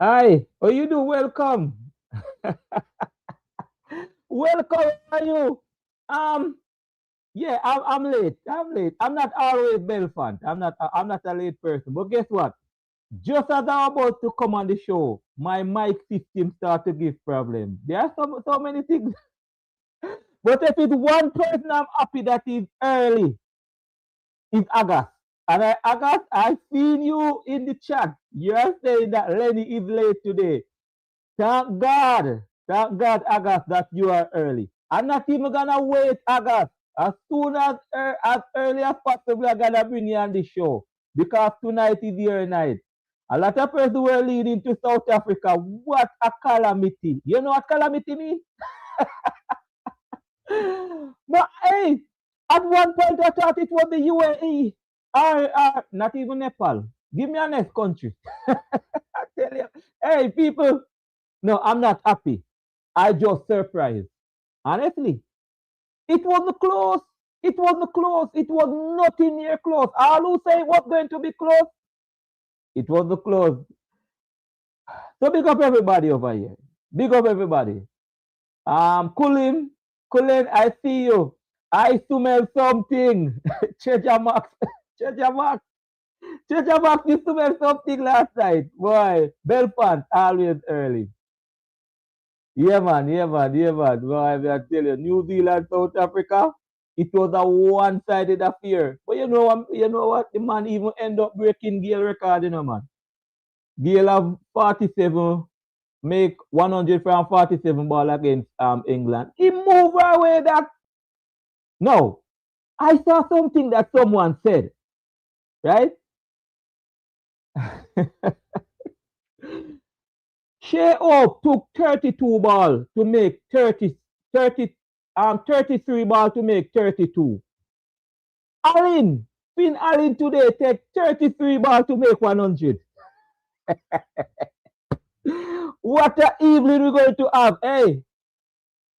Hi, how you do? Welcome. Welcome, how are you? Um, yeah, I'm late. I'm late. I'm not always Belfant. I'm not a late person. But guess what? Just as I'm about to come on the show, my mic system start to give problem. There are so many things. But if it's one person I'm happy that is early, is August. And August, I seen you in the chat. You're saying that Lenny is late today. Thank God, August, that you are early. I'm not even gonna wait, August. As soon as early as possible, I'm gonna bring you on the show because tonight is your night. A lot of people were leading to South Africa. What a calamity! You know what calamity means? But hey, at one point I thought it was the UAE or not even Nepal. Give me a next country. I tell you, hey people, no, I'm not happy. I just surprised. Honestly, it wasn't close. It wasn't close. It was nothing near close. All who say it was going to be close, it wasn't close. So big up everybody over here. Big up everybody. Kulin, I see you. I smell something. Cheja Max, Cheja Max, Cheja Max, you smell something last night. Boy, Belfast always early. Yeah, man. Well, I tell you, New Zealand, South Africa, it was a one-sided affair. But you know what? The man even end up breaking Gale record, man. Gale have 47, make 100 from 47 ball against England. He move away that. No, I saw something that someone said, right? Shea Oak took 32 ball to make 30, 33 ball to make 32. Allen, Finn Allen today take 33 ball to make 100. What a evening we're going to have. Hey,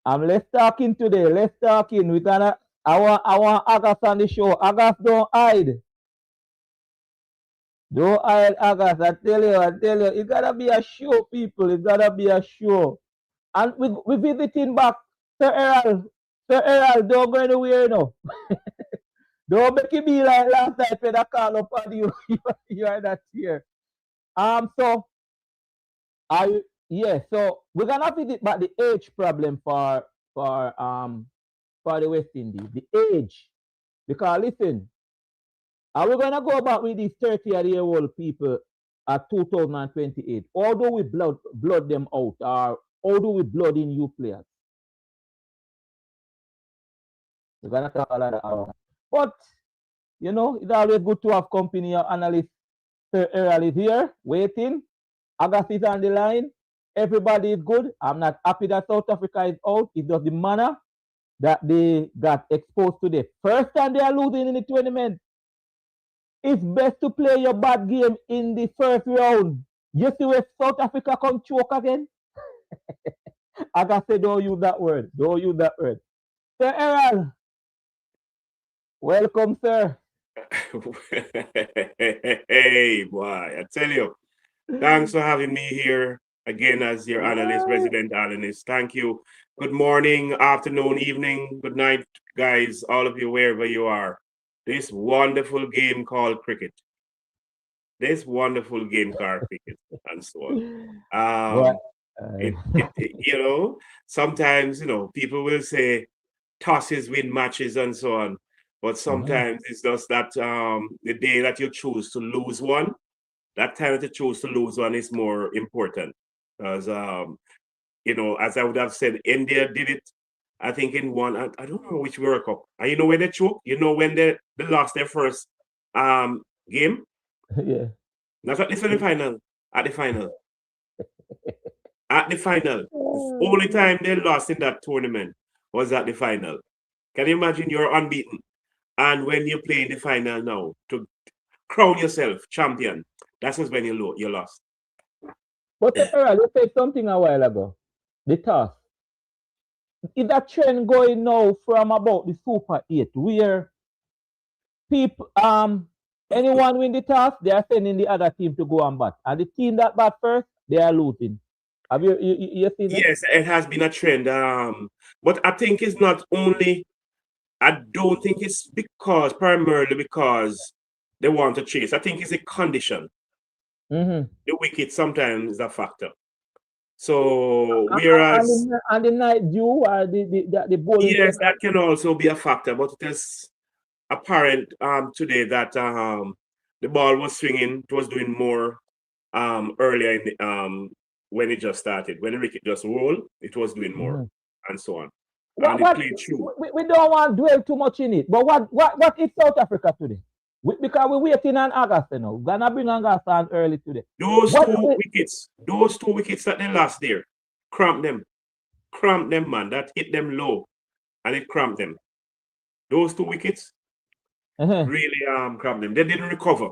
let's talking today. Let's talking. We gonna I want August on the show. August don't hide. Don't hide August. I tell you, it gotta be a show, people. It gotta be a show. And we visiting back Sir Errol. Sir Errol, don't go anywhere no. Don't make it be like last night when I call up on you. You are not here. So I yeah, so we're gonna visit back the age problem for um for the West Indies, the age. Because listen, are we gonna go back with these 30-year-old people at 2028? Or do we blood them out? Or do we blood in new players? We're gonna talk a lot about. But it's always good to have company of analysts. Sir Errol is here, waiting. August is on the line. Everybody is good. I'm not happy that South Africa is out. It's just the manner that they got exposed to the first time they are losing in the tournament. It's best to play your bad game in the first round. You see where South Africa come choke again? August said, don't use that word. Don't use that word. Sir Errol, welcome, sir. Hey, boy, I tell you, thanks for having me here again as your analyst, Yeah. resident analyst. Thank you. Good morning, afternoon, evening, good night, guys, all of you, wherever you are. This wonderful game called cricket. This wonderful game called cricket, and so on. What? Um, sometimes, people will say tosses win matches and so on. But Mhm. sometimes it's just that the day that you choose to lose one, that time that you choose to lose one is more important. Because, as I would have said, India did it, I think, in one, I don't know which World Cup. And you know when they choke? You know when they lost their first game? Yeah. Not at the semi-final, at the final. At the final. The only time they lost in that tournament was at the final. Can you imagine you're unbeaten? And when you play in the final now to crown yourself champion, that's just when you lost. But Earl, you said something a while ago. The toss. Is that trend going now from about the Super 8, where people anyone win the toss, they are sending the other team to go and bat. And the team that bat first, they are losing. Have you seen that? Yes, it has been a trend. But I think it's not only. I don't think it's primarily because they want to chase. I think it's a condition. Mm-hmm. The wicket sometimes is a factor. So whereas And the night dew or the bowling yes, center. that can also be a factor, but it is apparent today that the ball was swinging. It was doing more earlier in the, when it just started. When the wicket just rolled, it was doing more, Mm-hmm. and so on. And it played through. We don't want to dwell too much in it. But what is South Africa today? Because we're waiting on August, you know. We're gonna bring August on early today. Those two wickets that they lost there, cramped them, man. That hit them low, and it cramped them. Those 2 wickets really cramped them. They didn't recover.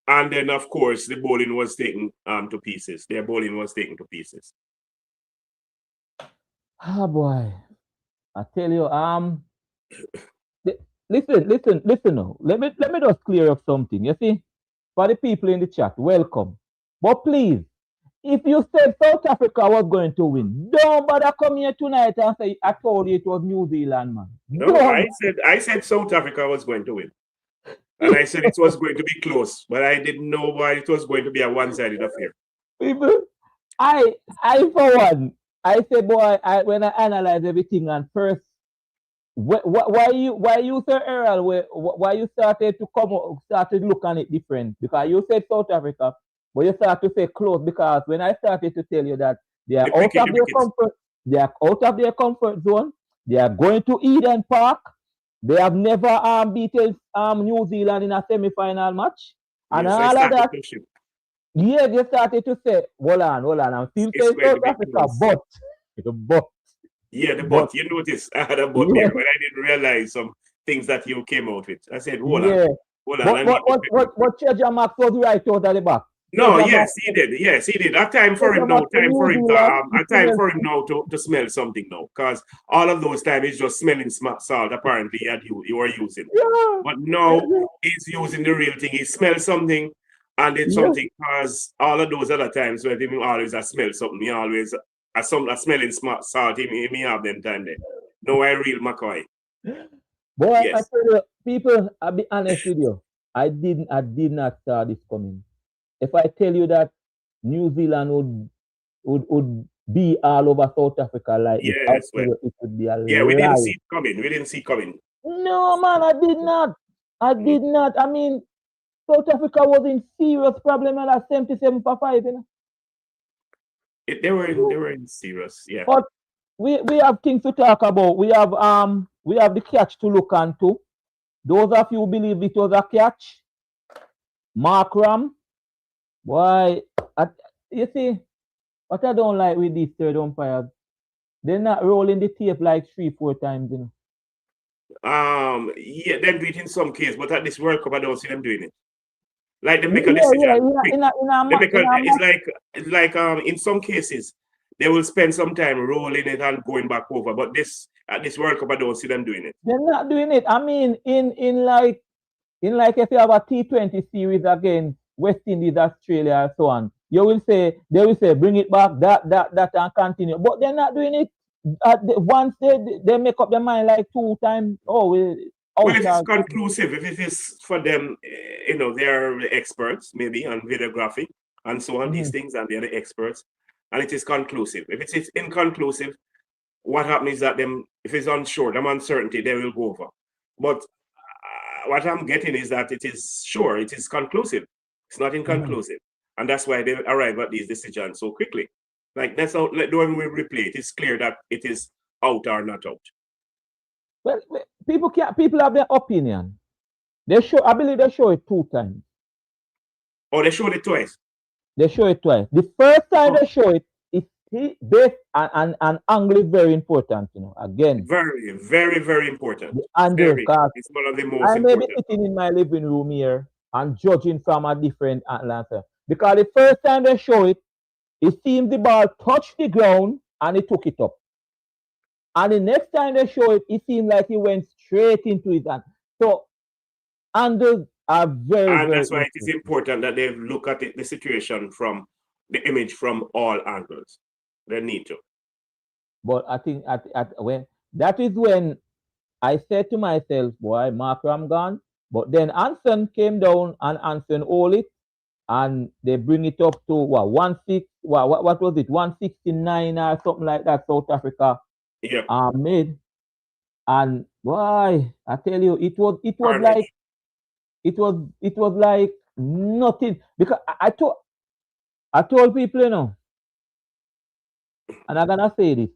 And then, of course, the bowling was taken to pieces. Their bowling was taken to pieces. Oh boy, I tell you, listen now. Let me just clear up something. You see, for the people in the chat, welcome. But please, if you said South Africa was going to win, don't bother come here tonight and say I told you it was New Zealand, man. No, I said South Africa was going to win. And I said it was going to be close, but I didn't know why it was going to be a one-sided affair. People, I for one, I say, boy, when I analyze everything and first, why you Sir Errol, why you started looking at it different? Because you said South Africa, but you started to say close because when I started to tell you that they are out of their comfort, they are out of their comfort zone, they are going to Eden Park. They have never beaten New Zealand in a semi-final match. And yes, all of that. Yeah, they started to say, hold on. I'm still saying South Africa, but. Yeah, the but. You notice I had a but there, but I didn't realize some things that you came out with. I said, hold on. But Treasure Max was right out of the back. No, yes, he did. Yes, he did. A time for him now. To smell something now, because all of those times he's just smelling salt. Apparently, you were using. Yeah. But now he's using the real thing. He smells something, and it's something. Because all of those other times where he always smell something, he always a smelling salt. He may have them time there. No, I real McCoy. Boy, yes. I tell you, people, I'll be honest with you. I did not saw this coming. If I tell you that New Zealand would be all over South Africa like yes, it would be a lie. We didn't see it coming. No, man, I did not. I mean, South Africa was in serious problem at 77 for 5, you know. They were in serious, yeah. But we have things to talk about. We have the catch to look into. Those of you who believe it was a catch, Mark Ram. Why? You see, what I don't like with these third umpires, they're not rolling the tape like 3-4 times, you know. Yeah, them do it in some cases, but at this World Cup, I don't see them doing it. Like they make a decision. It's like in some cases they will spend some time rolling it and going back over. But at this World Cup, I don't see them doing it. They're not doing it. I mean, in like if you have a T20 series against West Indies, Australia, and so on, they will say bring it back, that and continue. But they're not doing it. Once they make up their mind like 2 times. Well, if it's conclusive, if it is for them, they're experts maybe on videography and so on, these things, and they're the experts, and it is conclusive. If it is inconclusive, what happens is that if it's unsure, them uncertainty, they will go over. But what I'm getting is that it is conclusive. It's not inconclusive. And that's why they arrive at these decisions so quickly. Like that's how when we replay it, it's clear that it is out or not out. Well, people have their opinion. I believe they show it 2 times. Oh, they showed it twice. They show it twice. The first time they show it, based and angle is very important, you know. Again, very, very, very important. The angle, it's one of the most important. I may be sitting in my living room here and judging from a different angle, because the first time they show it, it seemed the ball touched the ground and it took it up. And the next time they show it, it seemed like he went straight into it. And so, are very, And very that's why it is interesting. important that they look at the situation from the image from all angles. They need to. But I think at when that is when I said to myself, boy, Markram gone. But then Anson came down and Anson hold it and they bring it up to what 16 what was it 169 or something like that South Africa Yeah, made. And boy, I tell you, it was like carnage. it was like nothing because I told people, and I'm gonna say this.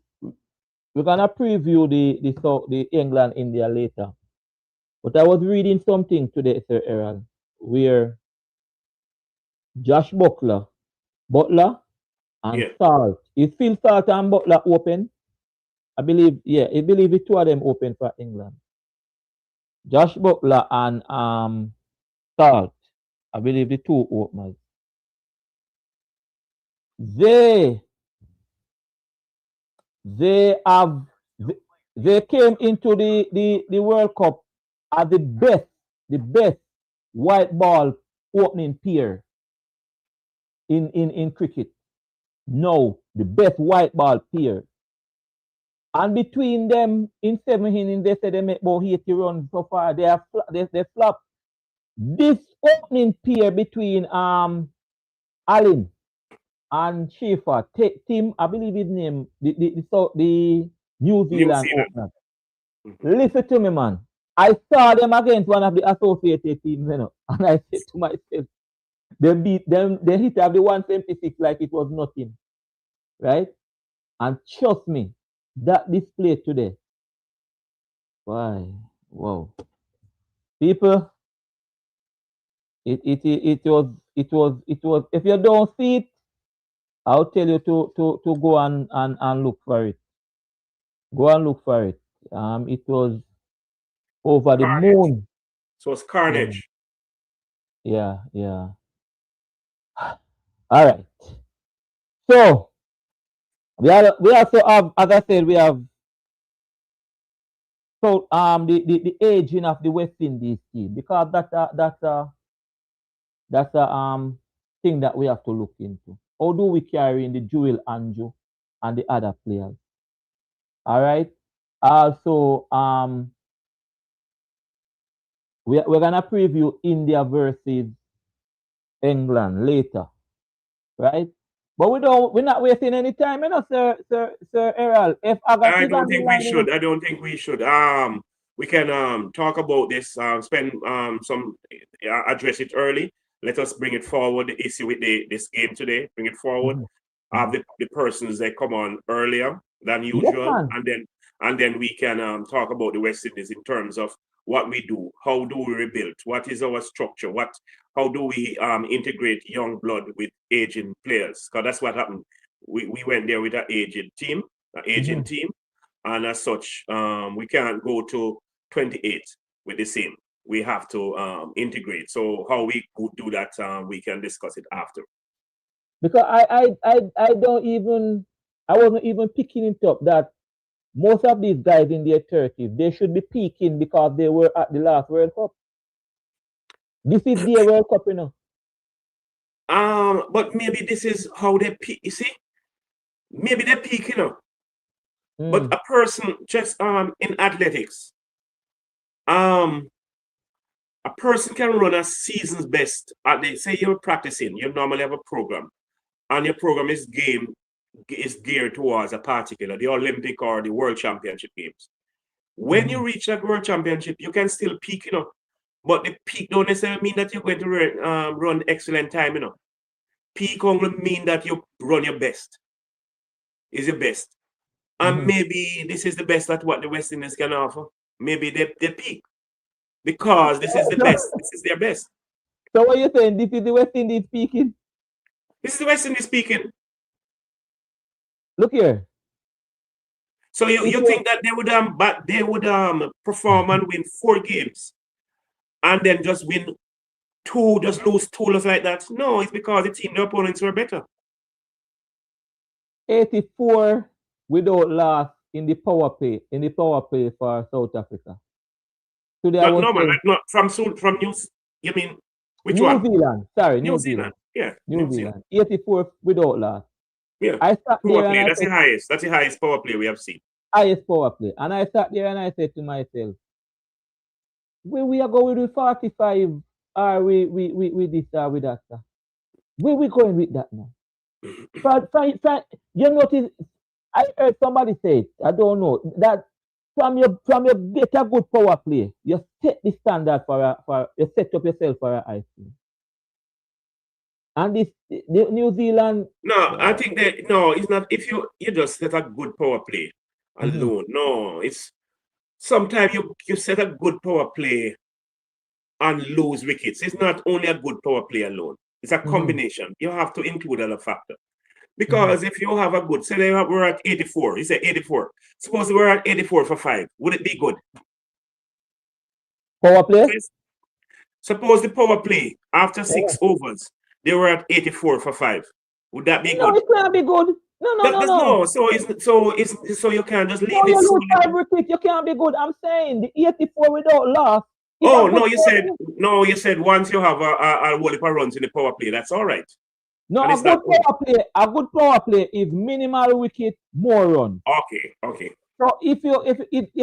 We're gonna preview the England India later. But I was reading something today, Sir Errol, where Josh Butler and Yeah, Salt. Is Phil Salt and Butler open? I believe, yeah, I believe the two of them open for England. Josh Butler and Salt. I believe the two openers. They they have they came into the World Cup as the best white ball opening pair in cricket. No, the best white ball pair. And between them in 7 innings, they said they make about 80 runs so far. They flopped. This opening pair between Allen and Schaefer, Tim, I believe his name, the New New Zealand Zealand. opener. Mhm. Listen to me, man. I saw them against one of the associated teams, and I said to myself, they hit up the 176 like it was nothing, right? And trust me, that display today, why, wow, people, it was. If you don't see it, I'll tell you to go and look for it. Go and look for it. It was over the Carnage. moon. So it's Yeah, carnage. yeah, yeah. All right. So we also have, as I said, we have so the aging of the West Indies team because that's a thing that we have to look into. How do we carry in the Jewel Anju and the other players? All right. Also, we're gonna preview India versus England later, right? But we're not wasting any time, Sir Errol. If Agat I is don't on the think we line, should. I don't think we should. We can talk about this. Spend some address it early. Let us bring it forward. The issue with this game today. Bring it forward. Mhm, Have mhm. the persons that come on earlier than Yes, usual, man. and then we can talk about the West Indies in terms of what we do, how do we rebuild, what is our structure, how do we integrate young blood with aging players? Because that's what happened. We went there with an aging Mhm. team, and as such, we can't go to 28 with the same. We have to integrate. So how we could do that, we can discuss it after. Because I don't even I wasn't even picking it up that most of these guys in their 30s they should be peaking because they were at the last World Cup. This is their World Cup, But maybe this is how they peak. You see, maybe they peak, But Mm. a person just in athletics, um, a person can run a season's best. They say you're practicing, you normally have a program, and your program is geared towards a particular, the Olympic or the World Championship games. When Mm-hmm. you reach that World Championship, you can still peak, But the peak don't necessarily mean that you're going to run excellent time, Peak only mean that you run your best, is your best. And Mm-hmm. maybe this is the best at what the West Indies can offer. Maybe they peak because this is the best. This is their best. So what you saying? This is the West Indies speaking. This is the West Indies speaking. Look here. So It you was think that they would perform and win 4 games and then just win two, just lose two just like that? No, it's because the team, the opponents were better. 84 without loss in the power play for South Africa. Today I Not was normal, saying like not from news. You mean which New one? Zealand. Sorry, New New Zealand. Zealand. Yeah, New New Zealand. Zealand. 84th without loss. Yeah. I sat Power there and play. I That's the said, highest. That's the highest power play we have seen. highest power play. And I sat there and I said to myself, where we are going with 45 or we this or with that, sir? Where we going with that now? You notice, I heard somebody say it, I don't know, that from your get a good power play, you set the standard for you set up yourself for a high team. And this the New Zealand. No, I think that no, it's not. If you just set a good power play alone, no, it's sometimes you set a good power play and lose wickets. It's not only a good power play alone. It's a combination. You have to include other factor. Because if you have a good, say we're at 84, you say 84. Suppose we're at 84 for 5. Would it be good? Power play? Suppose the power play after 6 overs, they were at 84 for 5. Would that be No, good? it can't be good. No. So you can't just leave No, it you lose solely. 5 wickets, you can't be good. I'm saying the 84 without loss. Oh no, you said once you have a whole heap of runs in the power play, that's all right. No, a good power play is minimal wicket, more run. Okay. So if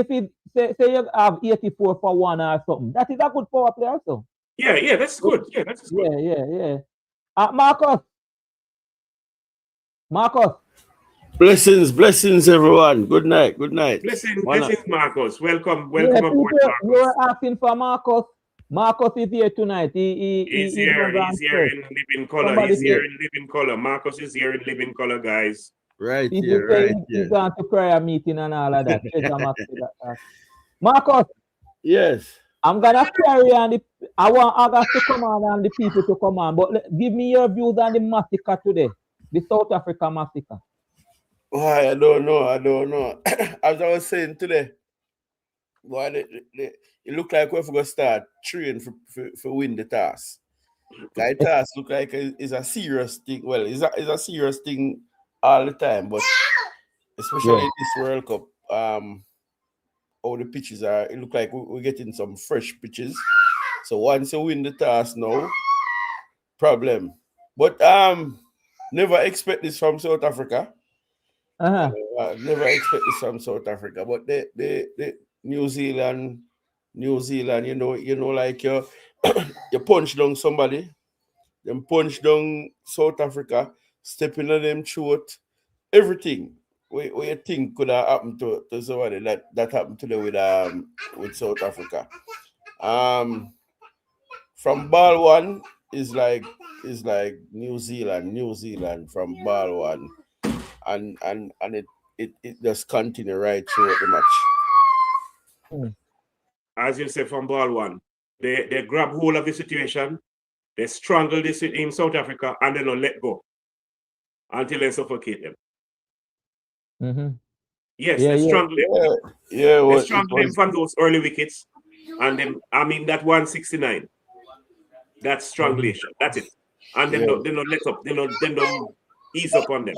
it say you have 84 for 1 or something, that is a good power play also. Yeah, that's good. Yeah, that's good. Yeah. Marcus. Blessings, everyone. Good night. Blessings, Marcus. Welcome Yeah, aboard, Marcus. you were asking for Marcus. Marcus is here tonight. He's here in living color. He's here in living color. Marcus is here in living color, guys. Right He's here. gone to prayer meeting and all of that. Marcus. Yes. I'm gonna carry on I want August to come on and the people to come on. But give me your views on the massacre today. The South Africa massacre. Oh, I don't know. As I was saying today, boy, it look like we're going to start training for win the task. The task look like it's a serious thing. Well, it's a serious thing all the time, but especially in this World Cup, all the pitches are. It look like we're getting some fresh pitches. So once you win the task now, problem. But never expect this from South Africa. Never expect this from South Africa. But the New Zealand, you know, like you punch down somebody, then punch down South Africa, stepping on them throat, everything. What you think could have happened to somebody that happened to them with South Africa. From ball one is like New Zealand from ball one, and it just continue right throughout the match. As you say, from ball one, they grab hold of the situation, they strangle this in South Africa, and they don't let go until they suffocate them. Yes, they strangle them. They strangle them from those early wickets, and then that 169. That's strangulation. That's it. And then they don't let up. They don't ease up on them.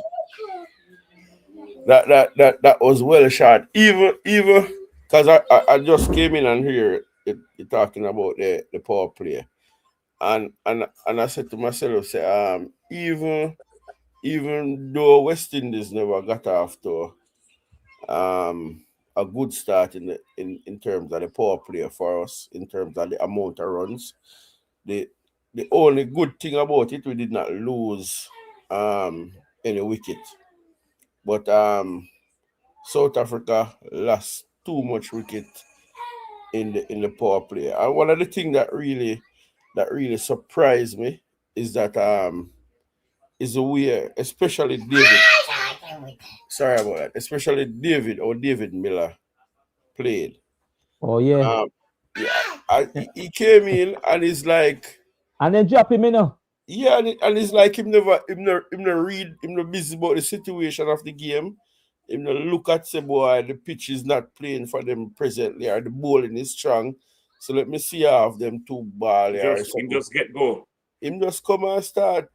That was well shot. Even because I just came in and hear it talking about the power play, and I said to myself, say even though West Indies never got off to a good start in terms of the power play for us, in terms of the amount of runs, the only good thing about it, we did not lose any wicket. But South Africa lost too much wicket in the power play. And one of the things that really surprised me is that is the way, especially David. Sorry about that. Especially David Miller played. Oh yeah. He came in and he's like, and then drop him in. Yeah, and it's like him never read, him no busy about the situation of the game. Him no look at say, boy, the pitch is not playing for them presently, or the bowling is strong. So let me see half them two ball here. Him just get go. Him just come and start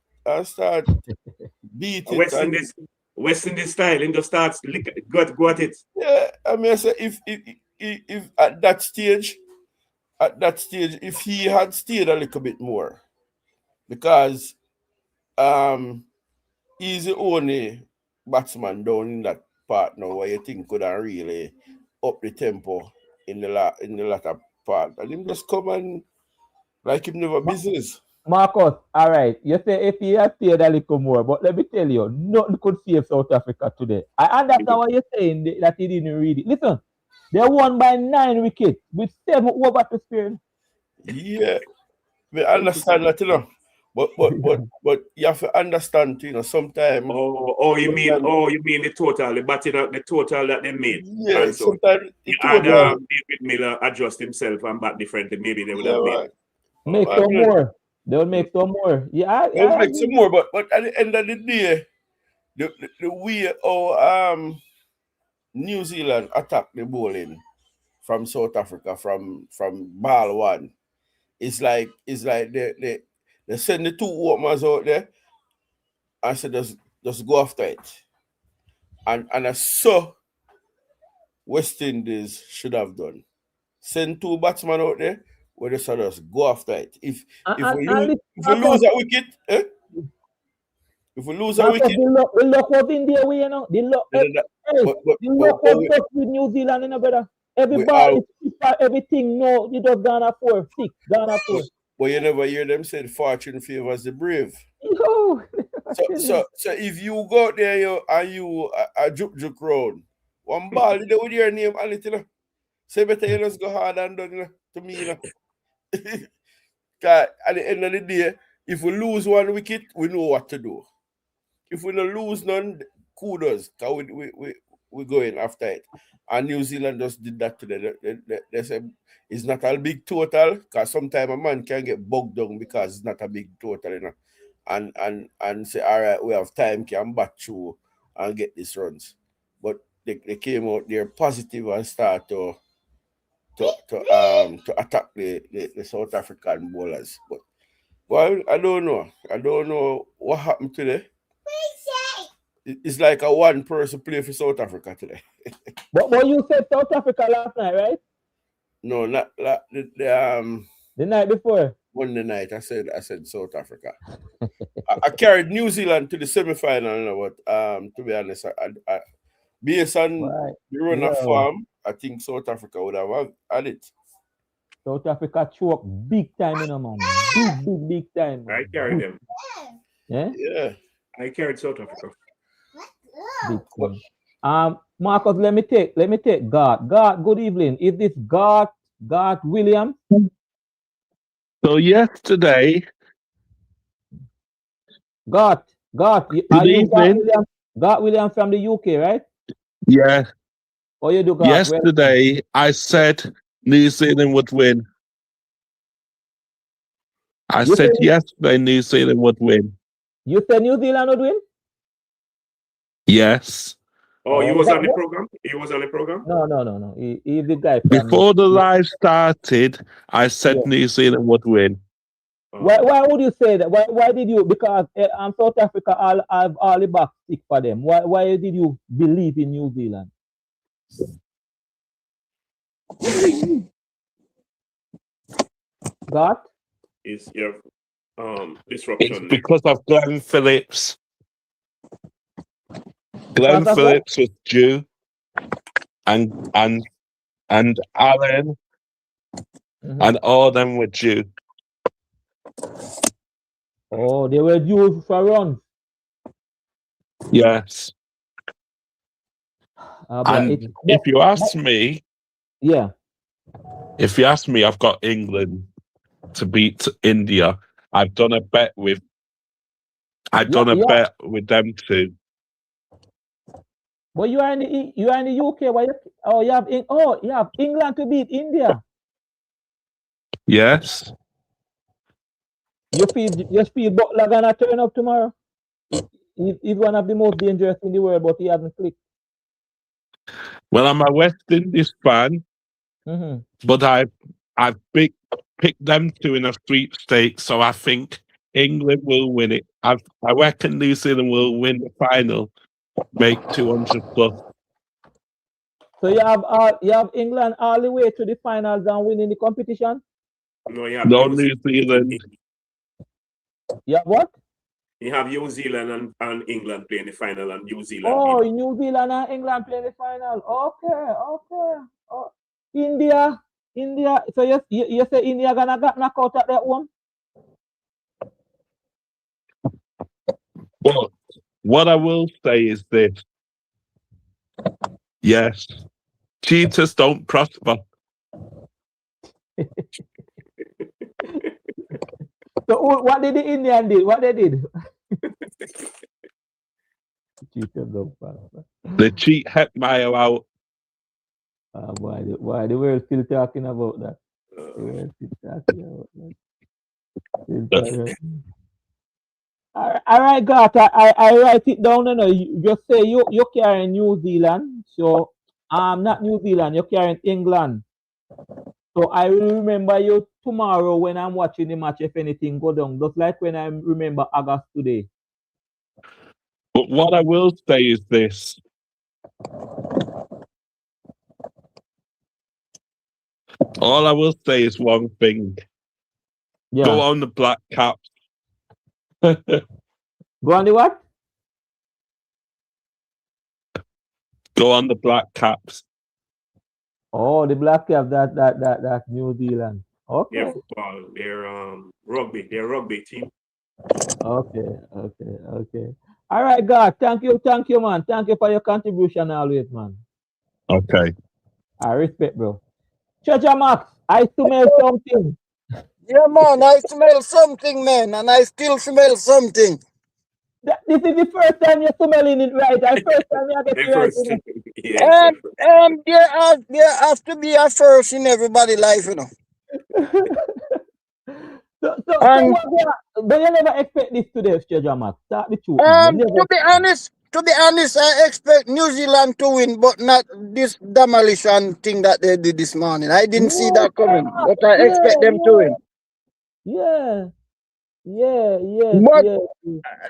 beat it. West Indies style, him just starts go at it. Yeah, I mean, I say if at that stage, at that stage, if he had stayed a little bit more, because he's the only batsman down in that part now where you think could have really up the tempo in the latter part. And him just come and like him never business. Marcus, all right. You say if he had stayed a little more, but let me tell you, nothing could save South Africa today. I understand what you're saying that he didn't read it. Listen, they won by 9 wickets with 7 over to Spain. Yeah, we understand that, you know. But you have to understand, you know, sometimes. You mean the total, the total that they made. Yeah, so sometimes David Miller adjust himself and bat differently, maybe they would have made. Make some more. They will make some more. Yeah, they'll make some more, but at the end of the day, the way New Zealand attack the bowling from South Africa from ball one, it's like they send the two openers out there and say just go after it. And I saw West Indies should have done. Send 2 batsmen out there where they just go after it. If we lose a wicket, if we lose a wicket, the luck was in their way, you know. The luck was with New Zealand, you know, brother. Every ball is everything. No, you just Ghana 4, 6, Ghana 4. But you never hear them say fortune favors the brave. Yo. So if you go out there and you a juk round, one ball they with your name and it, you know. Say better you just go hard and done, you know, to me, you know. Cause at the end of the day, if we lose 1 wicket, we know what to do. If we don't lose none, kudos, because we going after it. And New Zealand just did that today. They said it's not a big total, because sometimes a man can get bogged down because it's not a big total, you know. And say, all right, we have time, can bat through and get these runs. But they came out there positive and start to attack the South African bowlers. But well, I don't know. I don't know what happened today. It's like a one person play for South Africa today. But you said South Africa last night, right? No, not the night before. Monday night, I said South Africa. I carried New Zealand to the semi-final, you know, but to be honest, I based on the run of form, I think South Africa would have had it. South Africa choke big time, you know, man. Big time. Man. I carried them. Yeah? I carried South Africa. Big time. Marcus, let me take God. God, good evening. Is this God Williams? So yesterday. God, are you God Williams from the UK, right? Yeah. Or you do God? Yesterday, I said New Zealand would win. I said yesterday New Zealand would win. You said New Zealand would win? Yes. Oh, you was on the program? He was on the program? No. He's the guy. Before the live started, I said New Zealand would win. Why would you say that? Why did you? Because South Africa all the back stick for them. Why did you believe in New Zealand? God? Is your disruption? It's because of Glenn Phillips. Glenn Phillips was due, and Alan, and all them were due. Oh, they were due for runs. Yes. And if you ask me, if you ask me, I've got England to beat India. I've done a bet with them two. But you are in the UK. You have England to beat India. Yes. You feel Butler gonna turn up tomorrow? He's one of the most dangerous in the world, but he hasn't clicked. Well, I'm a West Indies fan, but I've picked them two in a sweepstakes, so I think England will win it. I reckon New Zealand will win the final, make 200 plus. So you have England all the way to the finals and winning the competition? No, you have No, New New Zealand. Yeah, what? You have New Zealand and England playing the final, and New Zealand Oh, beat. New Zealand and England playing the final. Okay, okay. Oh, India. So you say India gonna get knocked out at that one? But what I will say is this. Yes, cheaters don't prosper. So what did the Indian did? What they did? Cheaters don't prosper. They cheat Heckmeyer out. Why the world still talking about that? The world still talking about that. All right, God, I write it down. You just say you're carrying New Zealand, so not New Zealand. You're carrying England. So I will remember you tomorrow when I'm watching the match. If anything go down, just like when I remember August today. But what I will say is this. All I will say is one thing. Yeah. Go on the Black Caps. Go on the what? Go on the Black Caps. Oh, the Black Caps, that New Zealand. Okay. Yeah, football. They're rugby. They're a rugby team. Okay. All right, God. Thank you, man. Thank you for your contribution always, man. Okay. I respect, bro. Treasure Max, I smell something. Yeah, man, I smell something, man, and I still smell something. This is the first time you're smelling it right. The first time you get it right. Yes, There has to be a first in everybody's life, you know. But you never expect this today, Treasure Max. Start the truth. To be honest, I expect New Zealand to win, but not this demolition thing that they did this morning. I didn't see that coming, but I expect them to win. Yeah. But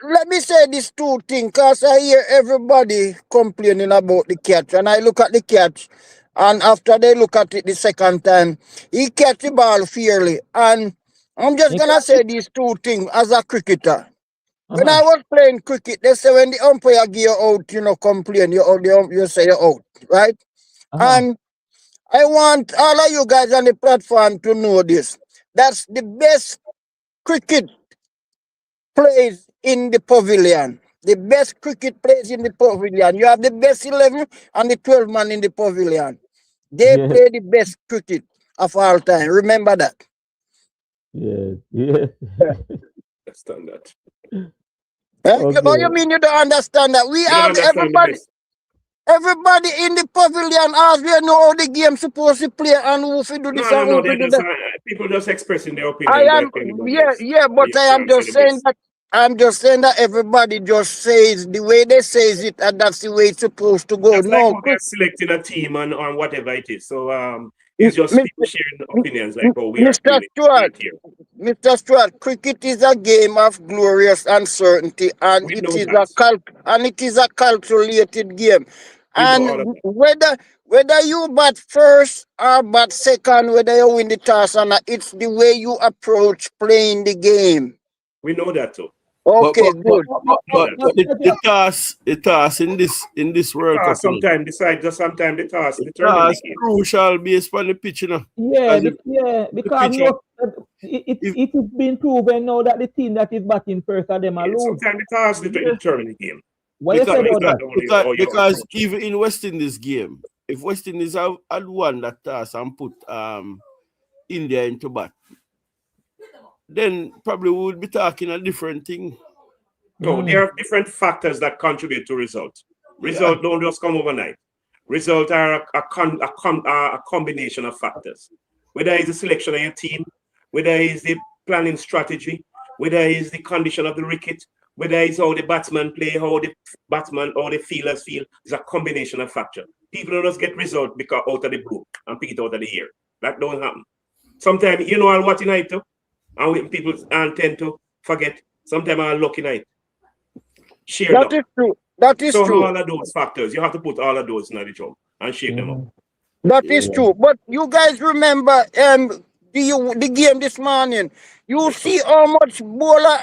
let me say this two thing, because I hear everybody complaining about the catch, and I look at the catch, and after they look at it the second time, he catch the ball fairly. And I'm just gonna say these two things as a cricketer. When I was playing cricket, they say when the umpire give you out, you know, complain, you say you're out, right? And I want all of you guys on the platform to know this. That's the best cricket plays in the pavilion. The best cricket plays in the pavilion. You have the best 11 and the 12 man in the pavilion. They play the best cricket of all time. Remember that. Yes. Understand that. What you mean you don't understand that? We have everybody in the pavilion as we know how the game supposed to play and who to do this and who to do that. People just expressing their opinion. But I am just saying that. I'm just saying that everybody just says the way they say it, and that's the way it's supposed to go. That's like how they're selecting a team and whatever it is. So it's just people sharing opinions like how we are feeling here. Mr. Stuart, cricket is a game of glorious uncertainty, and it is a calculated game. And whether you bat first or bat second, whether you win the toss or not, it's the way you approach playing the game. We know that too. Okay, good. But the task in this World Cup. Sometimes the task determines the game. Crucial based on the pitch, you know. Because it has been proven now that the team that is batting first are them alone. Sometimes the task determines the game. Because even in West Indies game, if West Indies had won that task and put India into bat, then probably we would be talking a different thing. No, there are different factors that contribute to results. Results don't just come overnight. Results are a combination of factors. Whether it's the selection of your team, whether it's the planning strategy, whether it's the condition of the wicket, whether it's how the batsman play, how the fielders feel. It's a combination of factors. People don't just get results because out of the blue and pick it out of the air. That don't happen. Sometimes, I'll watch tonight too. And people tend to forget. Sometimes I'm lucky night. That is true. All of those factors, you have to put all of those in the job. and shake them up. That is true. But you guys remember the game this morning. You see how much bowler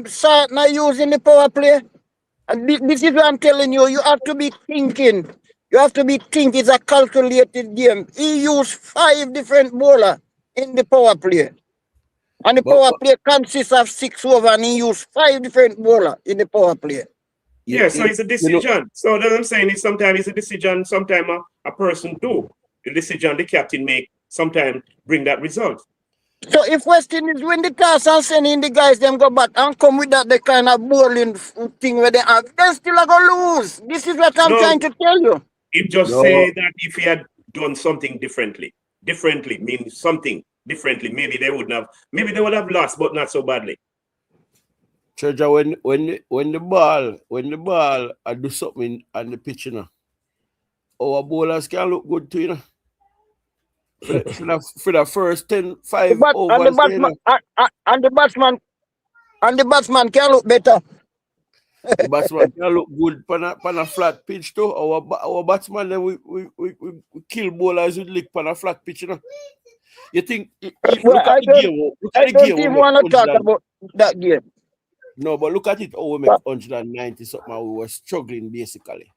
Sartner using the power play? And this is what I'm telling you. You have to be thinking. You have to be thinking. It's a calculated game. He used 5 different bowlers in the power play. And the power play consists of 6 over, and he used 5 different bowlers in the power play. Yeah, so it's a decision. So that's what I'm saying is sometimes it's a decision, sometimes a person do. The decision the captain make sometimes bring that result. So if West Indies win the toss and send in the guys, them go back and come with that the kind of bowling thing where they have, they're still gonna lose. This is what I'm trying to tell you. It just say that if he had done something differently means something differently, maybe they would have lost, but not so badly. Treasure, when the ball I do something on the pitch, you know, our bowlers can look good too, you know. For the first 5 overs, and the batsman can look better. The batsman can look good on a flat pitch too. Our batsman then we kill bowlers with lick on a flat pitch, you know. You think look at the game. I don't even want to talk about that game. No, but look at it. Oh, we make 190 something. We were struggling basically.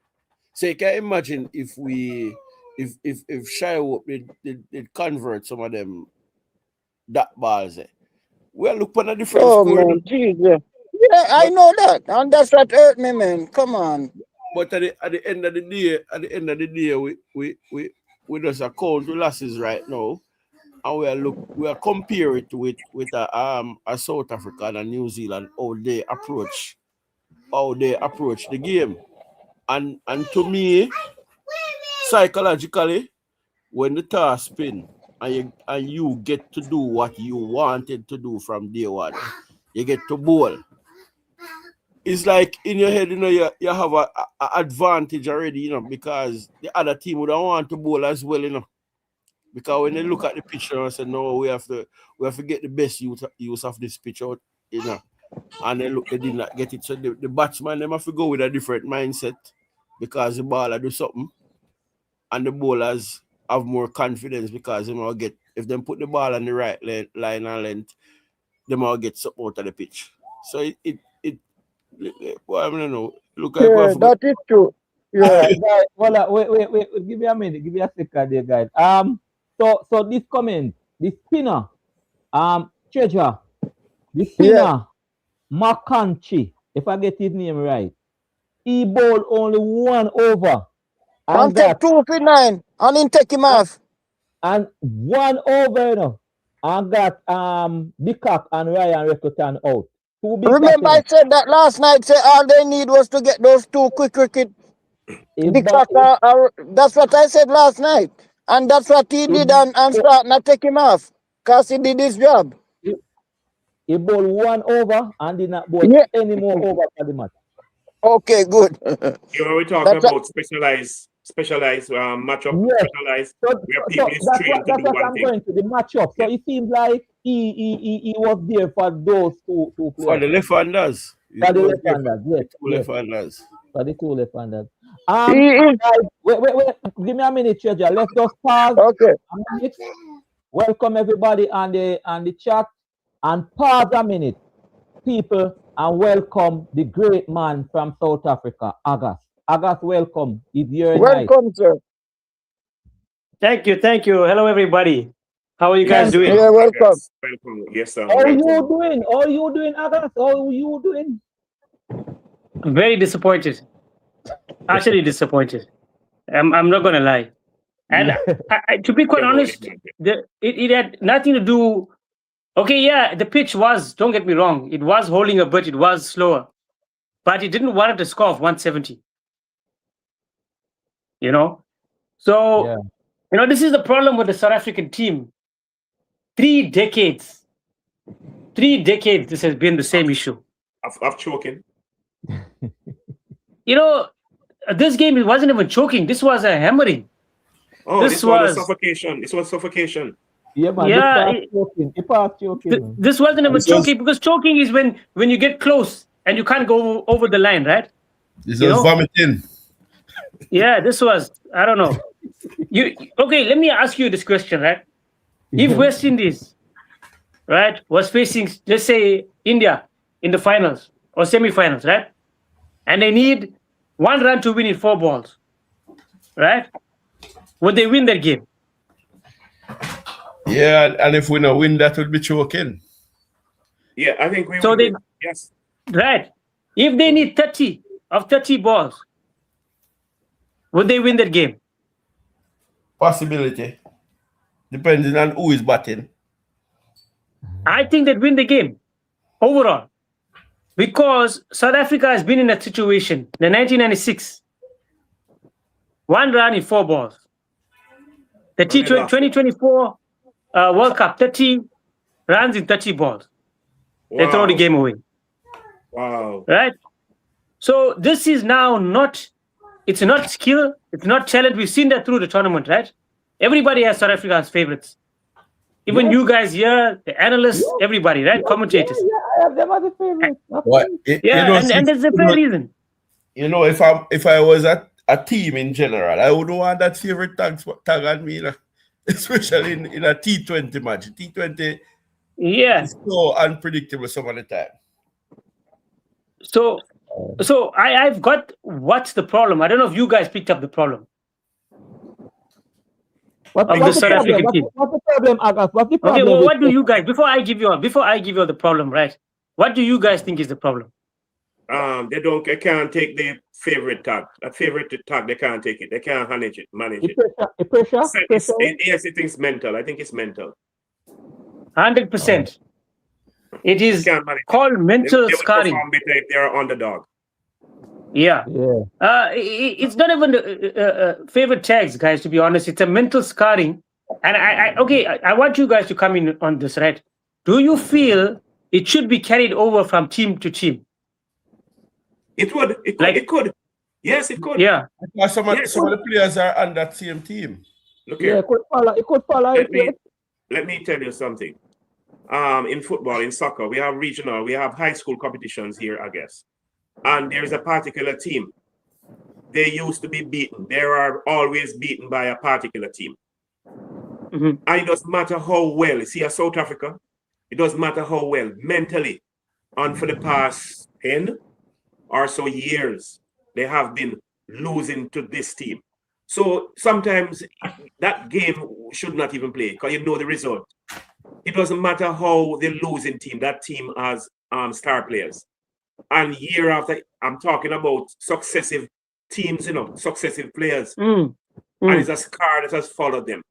So you can imagine if Shywood did convert some of them that balls. We'll look on a different score. Man, Jesus. Yeah, I know that. And that's what hurt me, man. Come on. But at the end of the day, we just account the losses right now. And we are compare it with a South Africa and a New Zealand, how they approach the game. And to me, psychologically, when the toss spin and you get to do what you wanted to do from day one, you get to bowl. It's like in your head, you know, you have a advantage already, you know, because the other team would want to bowl as well, you know. Because when they look at the picture and say, no, we have to get the best use of this pitch out, you know. And they did not get it. So the batsman, they have to go with a different mindset because the baller do something. And the bowlers have more confidence because they might get, if they put the ball on the right line and length, they might get something out of the pitch. So well, I don't know. Look at that is true. Yeah. Guys, hold on, wait. Give me a minute. Give me a second there, guys. So this comment, the spinner, Treasure, the spinner, Makanchi, if I get his name right, he bowled only 1 over. And take 2 for 9, and then take him off. And 1 over, you know, and got Bikak and Ryan Rekotan out. Remember, I said that last night. Say all they need was to get those 2 quick cricket. That's what I said last night, and that's what he did, and start not take him off, cause he did his job. He bowled 1 over and did not bowl any more over for the match. Okay, good. You know, we're talking about specialized matchup, specialized. Where people is trained to do one thing. Going to the matchup. So it seems like he was there for those two players. For the left-handers. For the left-handers, yes. Left-handers. For the 2 left-handers. Wait. Give me a minute, Treasure. Let's just pause. Okay. A minute. Welcome everybody on the chat. And pause a minute, people, and welcome the great man from South Africa, Agas. Agas, welcome. It's your welcome, night. Sir. Thank you. Hello, everybody. How are you guys doing? Yeah, welcome. Yes, sir. How are you doing? Agas? How are you doing? I'm very disappointed. Actually disappointed. I'm not gonna lie. And to be quite honest, it had nothing to do. Okay, yeah, the pitch was, don't get me wrong, it was holding a bit, it was slower, but it didn't warrant a score of 170. You know? So, you know, this is the problem with the South African team. 3 decades, this has been the same issue. Of choking. You know, this game, it wasn't even choking. This was a hammering. Oh, this was suffocation. This was suffocation. Yeah, man. Yeah, choking. This wasn't even choking, because choking is when you get close and you can't go over the line, right? This was vomiting. Yeah, this was, I don't know. Okay, let me ask you this question, right? If West Indies, right, was facing, let's say, India in the finals or semi-finals, right, and they need 1 run to win in 4 balls, right, would they win that game? Yeah, and if we don't win, that would be choking. Yeah, I think we So will they, win. Yes. right, if they need 30 of 30 balls, would they win that game? Possibility. Depending on who is batting. I think they'd win the game overall because South Africa has been in that situation. The 1996, 1 run in 4 balls. The And they lost it. 2024 World Cup, 30 runs in 30 balls. They throw the Wow. game away. Wow. Right? So this is now not, it's not skill, it's not talent. We've seen that through the tournament, right? Everybody has South Africa as favorites. Even you guys here, the analysts, everybody, right? Commentators. Yeah, I have them as a favorite. What? Yeah, and there's a fair reason. You know, if I was a team in general, I would want that favorite tag on me, especially in a T20 match. T20 is so unpredictable some of the time. So I've got what's the problem. I don't know if you guys picked up the problem. What's the problem, Agas? What's the problem? Okay, well, what do you guys, before I give you the problem, right? What do you guys think is the problem? They can't take the favorite tag. That favorite tag, they can't take it. They can't manage it. The pressure? Yes, it is mental. I think it's mental. 100%. It is called mental scarring. They will perform better if they are underdog. Yeah. It's not even favorite tags, guys, to be honest. It's a mental scarring. And I want you guys to come in on this, right? Do you feel it should be carried over from team to team? It would. It could. Yes, it could. Yeah. Some of the players are on that same team. Look here. It could follow. Let me tell you something. In football, in soccer, we have regional, we have high school competitions here, I guess. And there's a particular team. They used to be beaten. They are always beaten by a particular team. Mm-hmm. And it doesn't matter how well, see, a South Africa, it doesn't matter how well mentally, and for the past 10 or so years, they have been losing to this team. So sometimes that game should not even play because you know the result. It doesn't matter how the losing team, that team has star players. And year after, I'm talking about successive teams, successive players. And it's a scar that has followed them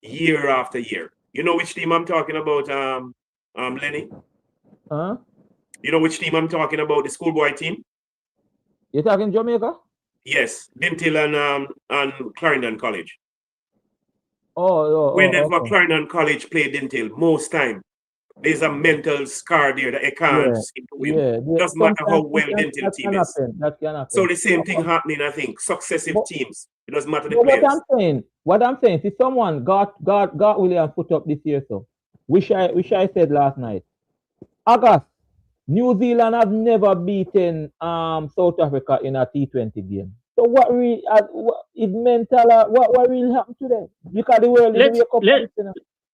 year after year. You know which team I'm talking about, Lenny? Huh? You know which team I'm talking about, the schoolboy team? You're talking Jamaica? Yes, Dintil and Clarendon College. Whenever Clarendon College play Dintil, most time, there's a mental scar there that I can't seem to win. Yeah. Doesn't matter how well Dintil team is. That can happen. So the same thing happening, I think. Successive teams. It doesn't matter the players. What I'm saying, see, someone got William put up this year, so which I said last night. August, New Zealand have never beaten South Africa in a T20 game. So what really what really happened to them? Because the world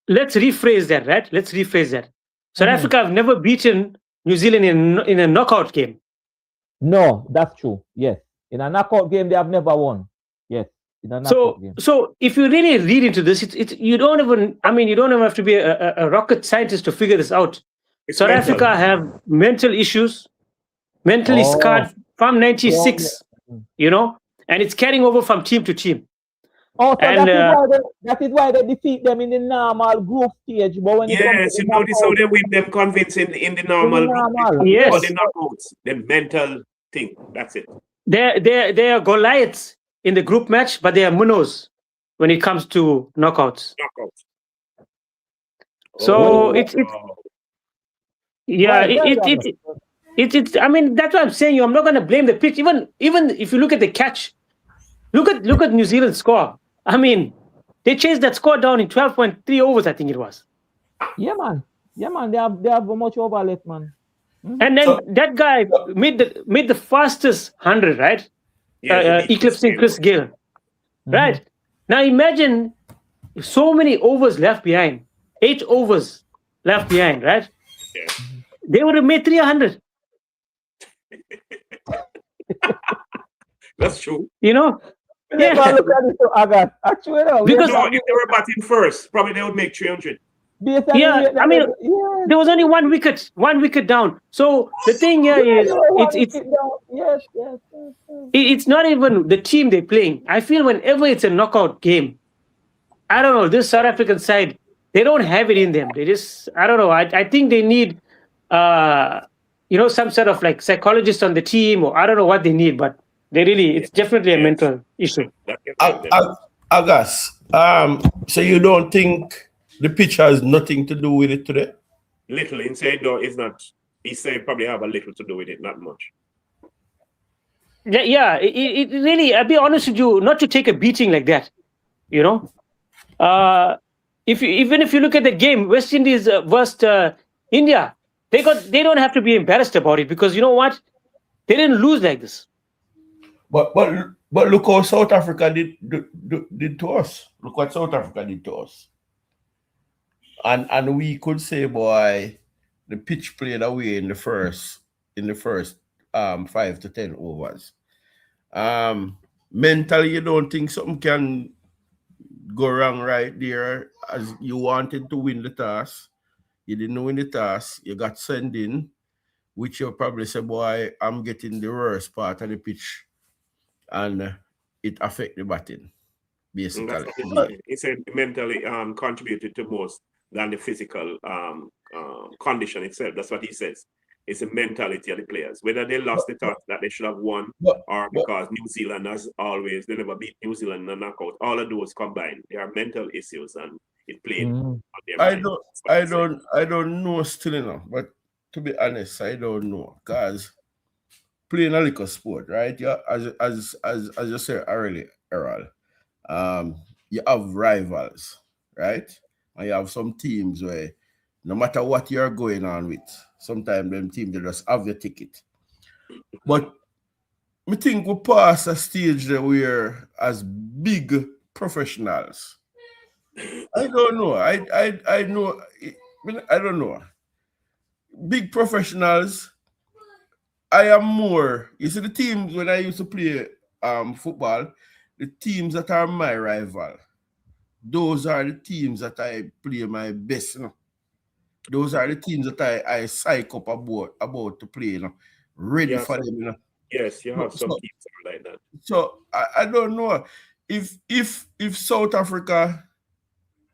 let's rephrase that, right? Let's rephrase that. South Africa have never beaten New Zealand in a knockout game. No, that's true. Yes. In a knockout game, they have never won. Yes. In a knockout game. So if you really read into this, you don't even have to be a rocket scientist to figure this out. South Africa have mental issues, mentally scarred from 96, and it's carrying over from team to team. Oh, so that is why they defeat them in the normal group stage. But when yes, you notice how they win them convincing in the normal. Yes. Or the knockouts, the mental thing. That's it. They are Goliaths in the group match, but they are Munos when it comes to knockouts. So it's I mean, that's what I'm saying. I'm not going to blame the pitch. Even if you look at the catch, look at New Zealand's score. I mean, they chased that score down in 12.3 overs, I think it was. Yeah, man. They have much over left, man. And then that guy made the fastest 100, right? Eclipsing Chris Gayle, right? Now imagine so many overs left behind, 8 overs left behind, right? Yeah. They would have made 300. That's true. You know? Yeah. Look at it, August. Actually, no. Because No, if they were batting first, probably they would make 300. yeah, I mean, there was only one wicket down. So the thing here is, it's not even the team they're playing. I feel whenever it's a knockout game, I don't know, this South African side, they don't have it in them. They just, I don't know. I think they need, some sort of like psychologist on the team, or I don't know what they need, but they really, it's definitely a mental issue. August, so you don't think the pitch has nothing to do with it today? Little. Inside though, it's not. He said probably have a little to do with it, not much. Yeah, it really, I'll be honest with you, not to take a beating like that, you know. Even if you look at the game, West Indies versus India, they don't have to be embarrassed about it, because you know what, they didn't lose like this. But look how South Africa did to us. Look what South Africa did to us. And we could say, boy, the pitch played away in the first 5 to 10 overs. Mentally, you don't think something can go wrong right there, as you wanted to win the toss. You didn't win the toss. You got sent in, which you probably say, boy, I'm getting the worst part of the pitch. And it affected the batting, basically. He said mentally contributed to most than the physical condition itself. That's what he says. It's the mentality of the players. Whether they lost the toss that they should have won, or because New Zealand, as always, they never beat New Zealand in a knockout. All of those combined, there are mental issues, and it played on their I mind. don't know still enough, but to be honest, I don't know, because playing a liquor sport, right? Yeah, as you said earlier, Errol, you have rivals, right? And you have some teams where no matter what you're going on with, sometimes them teams they just have your ticket. But I think we pass a stage that we're as big professionals. I don't know. I know. I don't know. Big professionals. I am more. You see, the teams when I used to play football, the teams that are my rival, those are the teams that I play my best. You know? Those are the teams that I psych up about to play. You know? Ready for them. You know? Yes, you have some teams like that. So I don't know if South Africa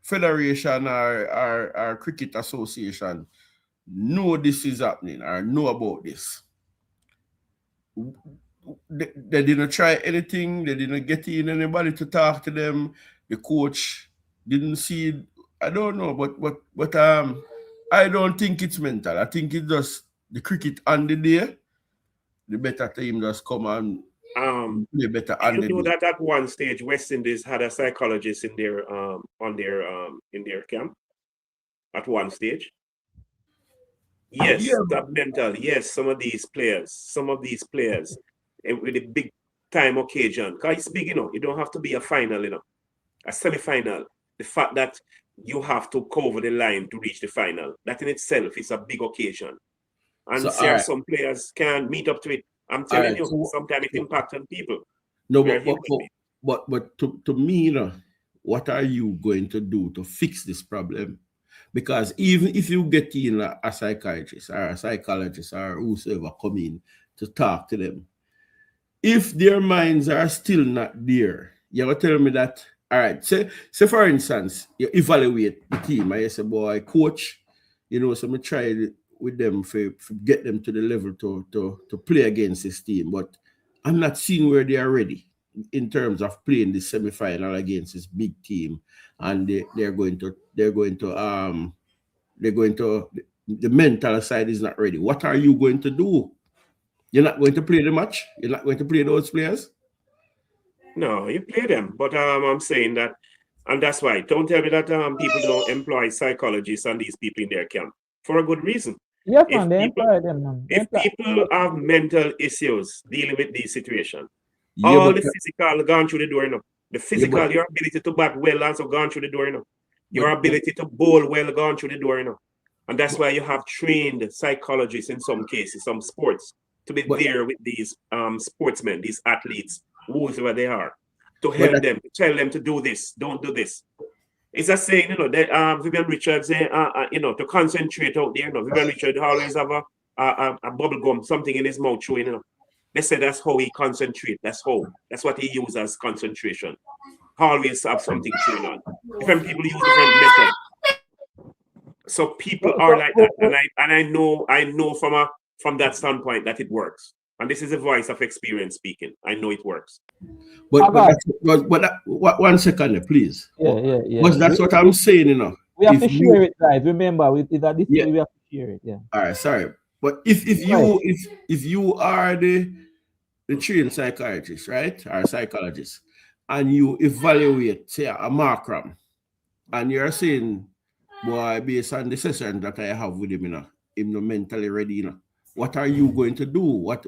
Federation or Cricket Association know this is happening or know about this. They didn't try anything. They didn't get in anybody to talk to them. The coach didn't see. I don't know, but I don't think it's mental. I think it's just the cricket on the day. The better team just come and play better on the day. You know that at one stage, West Indies had a psychologist in their in their camp. At one stage. Yes, that mental. Yes, some of these players, with a big time occasion. Because it's big, you know. You don't have to be a final, you know, a semi-final. The fact that you have to cover the line to reach the final, that in itself is a big occasion. And some players can't meet up to it. I'm telling you, sometimes it impacts on people. No, but to me, you know, what are you going to do to fix this problem? Because even if you get in a psychiatrist or a psychologist or whoever come in to talk to them, if their minds are still not there, you will tell me that, all right, say for instance, you evaluate the team. I say, boy, coach, you know, so I try with them for get them to the level to play against this team. But I'm not seeing where they are ready in terms of playing the semi-final against this big team, and the mental side is not ready. What are you going to do? You're not going to play the match? You're not going to play those players? No, you play them. But I'm saying that, and that's why, don't tell me that people don't employ psychologists and these people in their camp for a good reason. Yes, man, they employ them, man. If people have mental issues dealing with these situations, all the physical gone through the door, you know, The physical, your ability to bat well also gone through the door, you know. Your ability to bowl well gone through the door, you know. And that's why you have trained psychologists in some cases, some sports, to be there with these sportsmen, these athletes, whoever they are, to help them, to tell them to do this, don't do this. It's a saying, you know, that Vivian Richards, you know, to concentrate out there, you know. Vivian Richards always have a bubble gum, something in his mouth chewing, you know. They say that's how he concentrates. That's what he uses as concentration. Always have something chewing on. Different people use different methods. So people are like that, and I know from that standpoint that it works. And this is a voice of experience speaking. I know it works. But 1 second, please. Yeah. But that's what I'm saying, you know. We have to share it, guys. Remember, we have to share it. Yeah. All right, sorry. But if you are the trained psychiatrist, right, or psychologist, and you evaluate, say, a Markram, and you're saying, boy, based on the session that I have with him, you know, him not mentally ready, you know, what are you going to do? What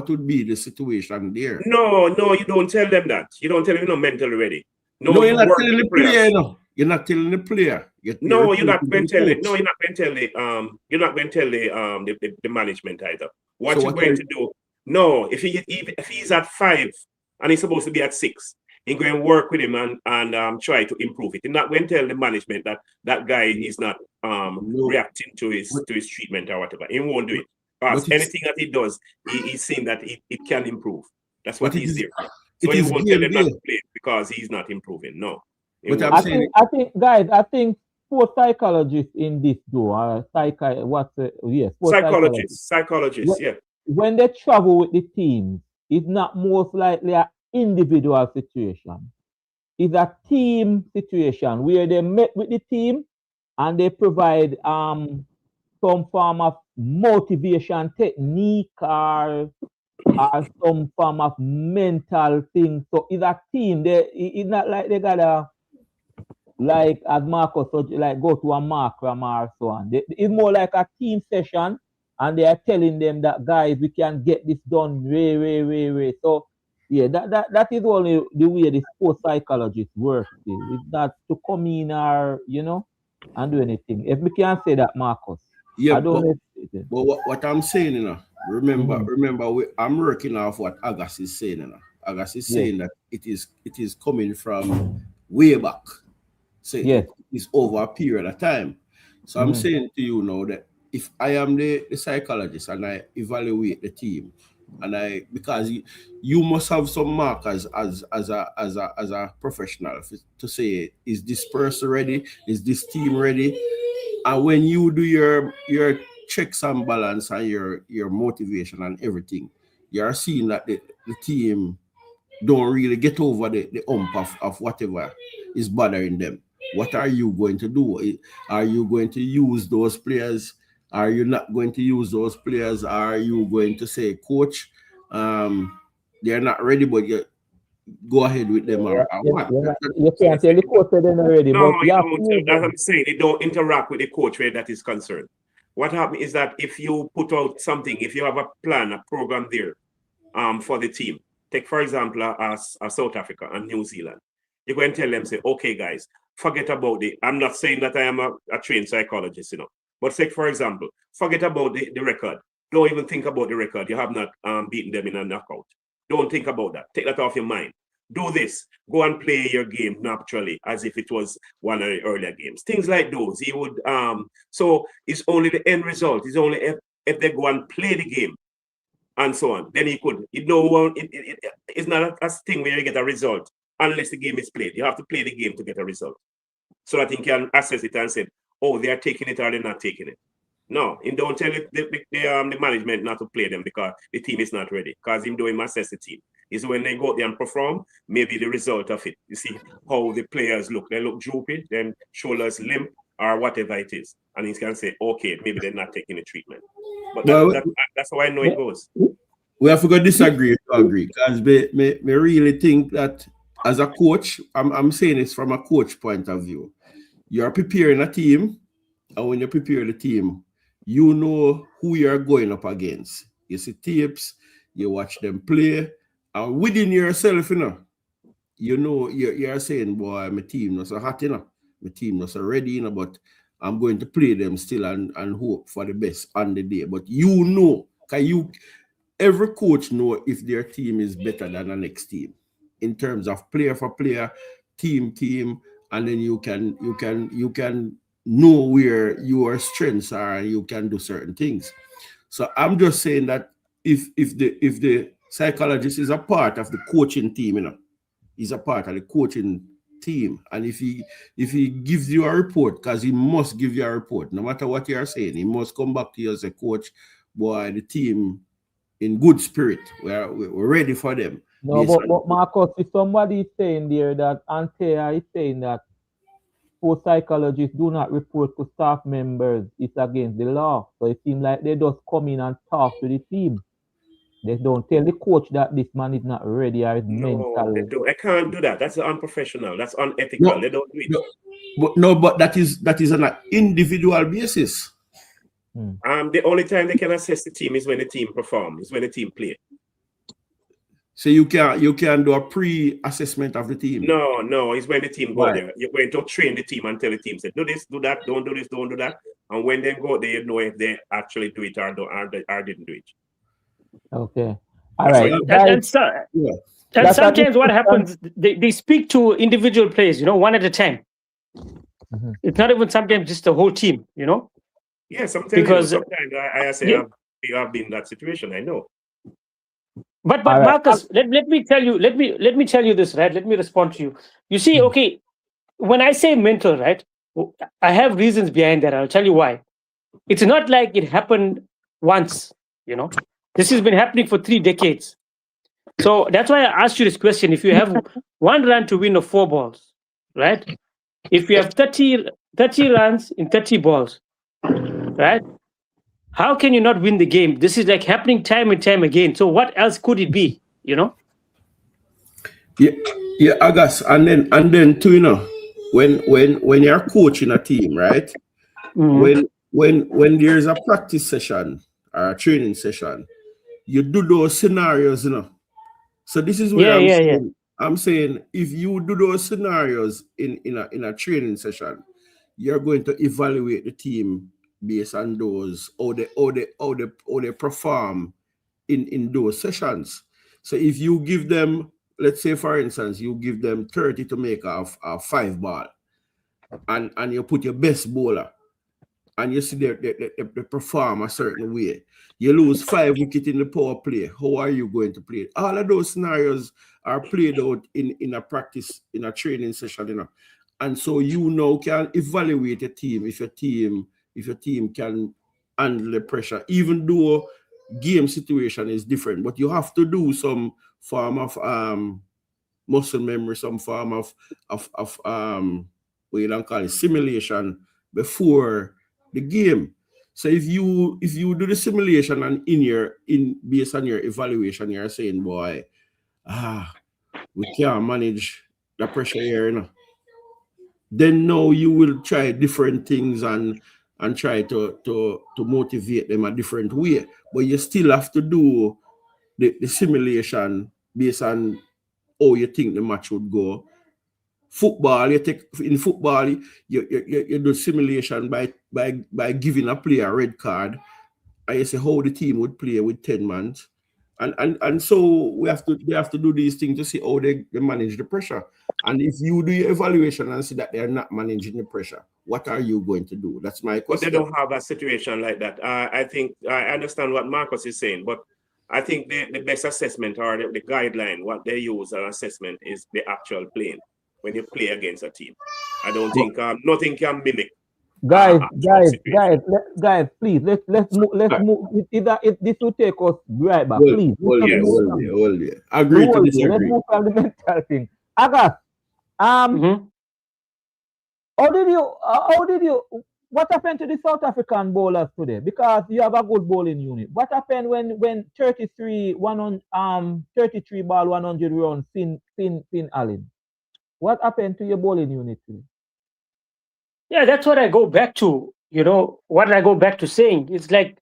would be the situation there? No, you don't tell them that. You don't tell them you're not mentally ready. No, you're not telling the player. No, you're not telling the player. You're not going to tell it. No, you're not going to tell the you're not going to tell the management either. What you're going to do? No, if he's at 5 and he's supposed to be at 6, you're going to work with him and try to improve it. You're not going to tell the management that guy is not reacting to his treatment or whatever. He won't do it. Because anything that he does, he's saying that it can improve. That's what he's there. So he won't tell him not to play because he's not improving. No. But I think, guys, sports psychologists in this do psychologists, yeah. When they travel with the team, it's not most likely an individual situation. It's a team situation where they met with the team and they provide some form of motivation technique or some form of mental thing. So it's a team. It's not like they gotta, like as Marcus, like go to a Markram or so on. It's more like a team session, and they are telling them that, guys, we can get this done way. So yeah, that is only the way the sports psychologist works. It's not to come in or, you know, and do anything. If we can say that, Marcus. Yeah, but what I'm saying, you know, remember, I'm working off what Agas is saying, you know. Agas is saying that it is coming from way back. So it is over a period of time. So I'm saying to you now that if I am the psychologist and I evaluate the team, and because you must have some markers as a professional to say, is this person ready? Is this team ready? And when you do your checks and balance and your motivation and everything, you're seeing that the team don't really get over the hump of whatever is bothering them. What are you going to do? Are you going to use those players? Are you not going to use those players? Are you going to say, coach, they're not ready, but you go ahead with them or what? You can't tell the coach they're not ready. No, but that's what I'm saying. They don't interact with the coach where that is concerned. What happens is that if you put out something, if you have a plan, a program there for the team, take for example South Africa and New Zealand, you're going to tell them, say, okay, guys, forget about I'm not saying that I am a trained psychologist, you know, but say, for example, forget about the record. Don't even think about the record. You have not beaten them in a knockout. Don't think about that. Take that off your mind. Do this. Go and play your game naturally, as if it was one of the earlier games. Things like those. He would. So it's only the end result. It's only if they go and play the game, and so on. Then he could. It's not a thing where you get a result unless the game is played. You have to play the game to get a result, so that he can assess it and say, "Oh, they are taking it or they're not taking it." No, he don't tell the management not to play them because the team is not ready. Because him doing assess the team. Is when they go there and perform, maybe the result of it. You see how the players look. They look droopy, then shoulders limp, or whatever it is. And he can say, okay, maybe they're not taking the treatment. But that's how I know it goes. We have to go disagree to agree. Because me really think that as a coach, I'm saying this from a coach point of view. You're preparing a team, and when you prepare the team, you know who you're going up against. You see tapes, you watch them play, and within yourself, you know, you're saying, boy, my team not so hot, my team not so ready, but I'm going to play them still and hope for the best on the day. But every coach know if their team is better than the next team in terms of player for player, team, and then you can know where your strengths are and you can do certain things. So I'm just saying that if the psychologist is a part of the coaching team, he's a part of the coaching team, and if he gives you a report, because he must give you a report, no matter what you are saying, he must come back to you as a coach. Boy, the team in good spirit, we're ready for them. No, but Marcus, if somebody is saying there that Antea is saying that sports psychologists do not report to staff members, it's against the law. So it seems like they just come in and talk to the team. They don't tell the coach that this man is not ready or is mental. They do. I can't do that. That's unprofessional. That's unethical. They don't do it. But that is on an individual basis. The only time they can assess the team is when the team performs, is when the team play. So you can do a pre-assessment of the team. No, it's when the team go there. You're going to train the team and tell the team, say, do this, do that, don't do this, don't do that. And when they go there, you know if they actually do it or didn't do it. Okay. All right. And sometimes what happens, they speak to individual players, one at a time. Mm-hmm. It's not even sometimes just the whole team, Yeah, sometimes I say you have been in that situation. I know. But right. Marcus, let me tell you this, right? Let me respond to you. You see, okay, when I say mental, right, I have reasons behind that. I'll tell you why. It's not like it happened once, This has been happening for 3 decades. So that's why I asked you this question. If you have 1 run to win of 4 balls, right? If you have 30 runs in 30 balls, right? How can you not win the game? This is like happening time and time again. So what else could it be? Yeah, August, and then too, when you're coaching a team, right? Mm-hmm. When there's a practice session or a training session, you do those scenarios, So this is where I'm saying if you do those scenarios in a training session, you're going to evaluate the team based on those how they perform in those sessions. So if you give them, let's say for instance, you give them 30 to make a 5 ball, and you put your best bowler, and you see they perform a certain way. You lose 5 wickets in the power play. How are you going to play? All of those scenarios are played out in a practice, in a training session, And so can evaluate a team if your team can handle the pressure, even though game situation is different. But you have to do some form of muscle memory, some form of what you don't call it, simulation before the game. So if you do the simulation and based on your evaluation, you're saying, boy, we can't manage the pressure here, Then now you will try different things and try to motivate them a different way. But you still have to do the simulation based on how you think the match would go. Football, you do simulation by giving a player a red card, and you say how the team would play with 10 men. And so they have to do these things to see how they manage the pressure. And if you do your evaluation and see that they're not managing the pressure, what are you going to do? That's my question. But they don't have a situation like that. I think I understand what Marcus is saying, but I think the best assessment or the guideline, what they use as assessment is the actual playing when you play against a team. I don't think nothing can mimic. Guys, please let's move. If this will take us right back, please. Agree to disagree. Let's move from the mental thing. Agas, how did you? What happened to the South African bowlers today? Because you have a good bowling unit. What happened when 33 ball 100 runs Finn Allen? What happened to your bowling unit today? Yeah, that's what I go back to. What I go back to saying. It's like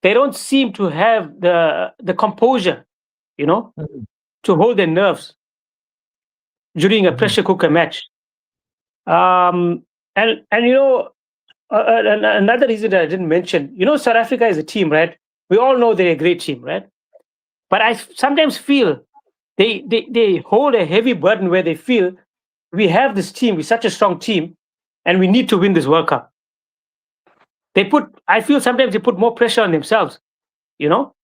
they don't seem to have the composure, to hold their nerves. during a pressure cooker match. And you know, another reason that I didn't mention, you know, South Africa is a team, right? We all know they're a great team, right? But I sometimes feel they hold a heavy burden where they feel we have this team, we're such a strong team, and we need to win this World Cup. I feel sometimes they put more pressure on themselves, you know?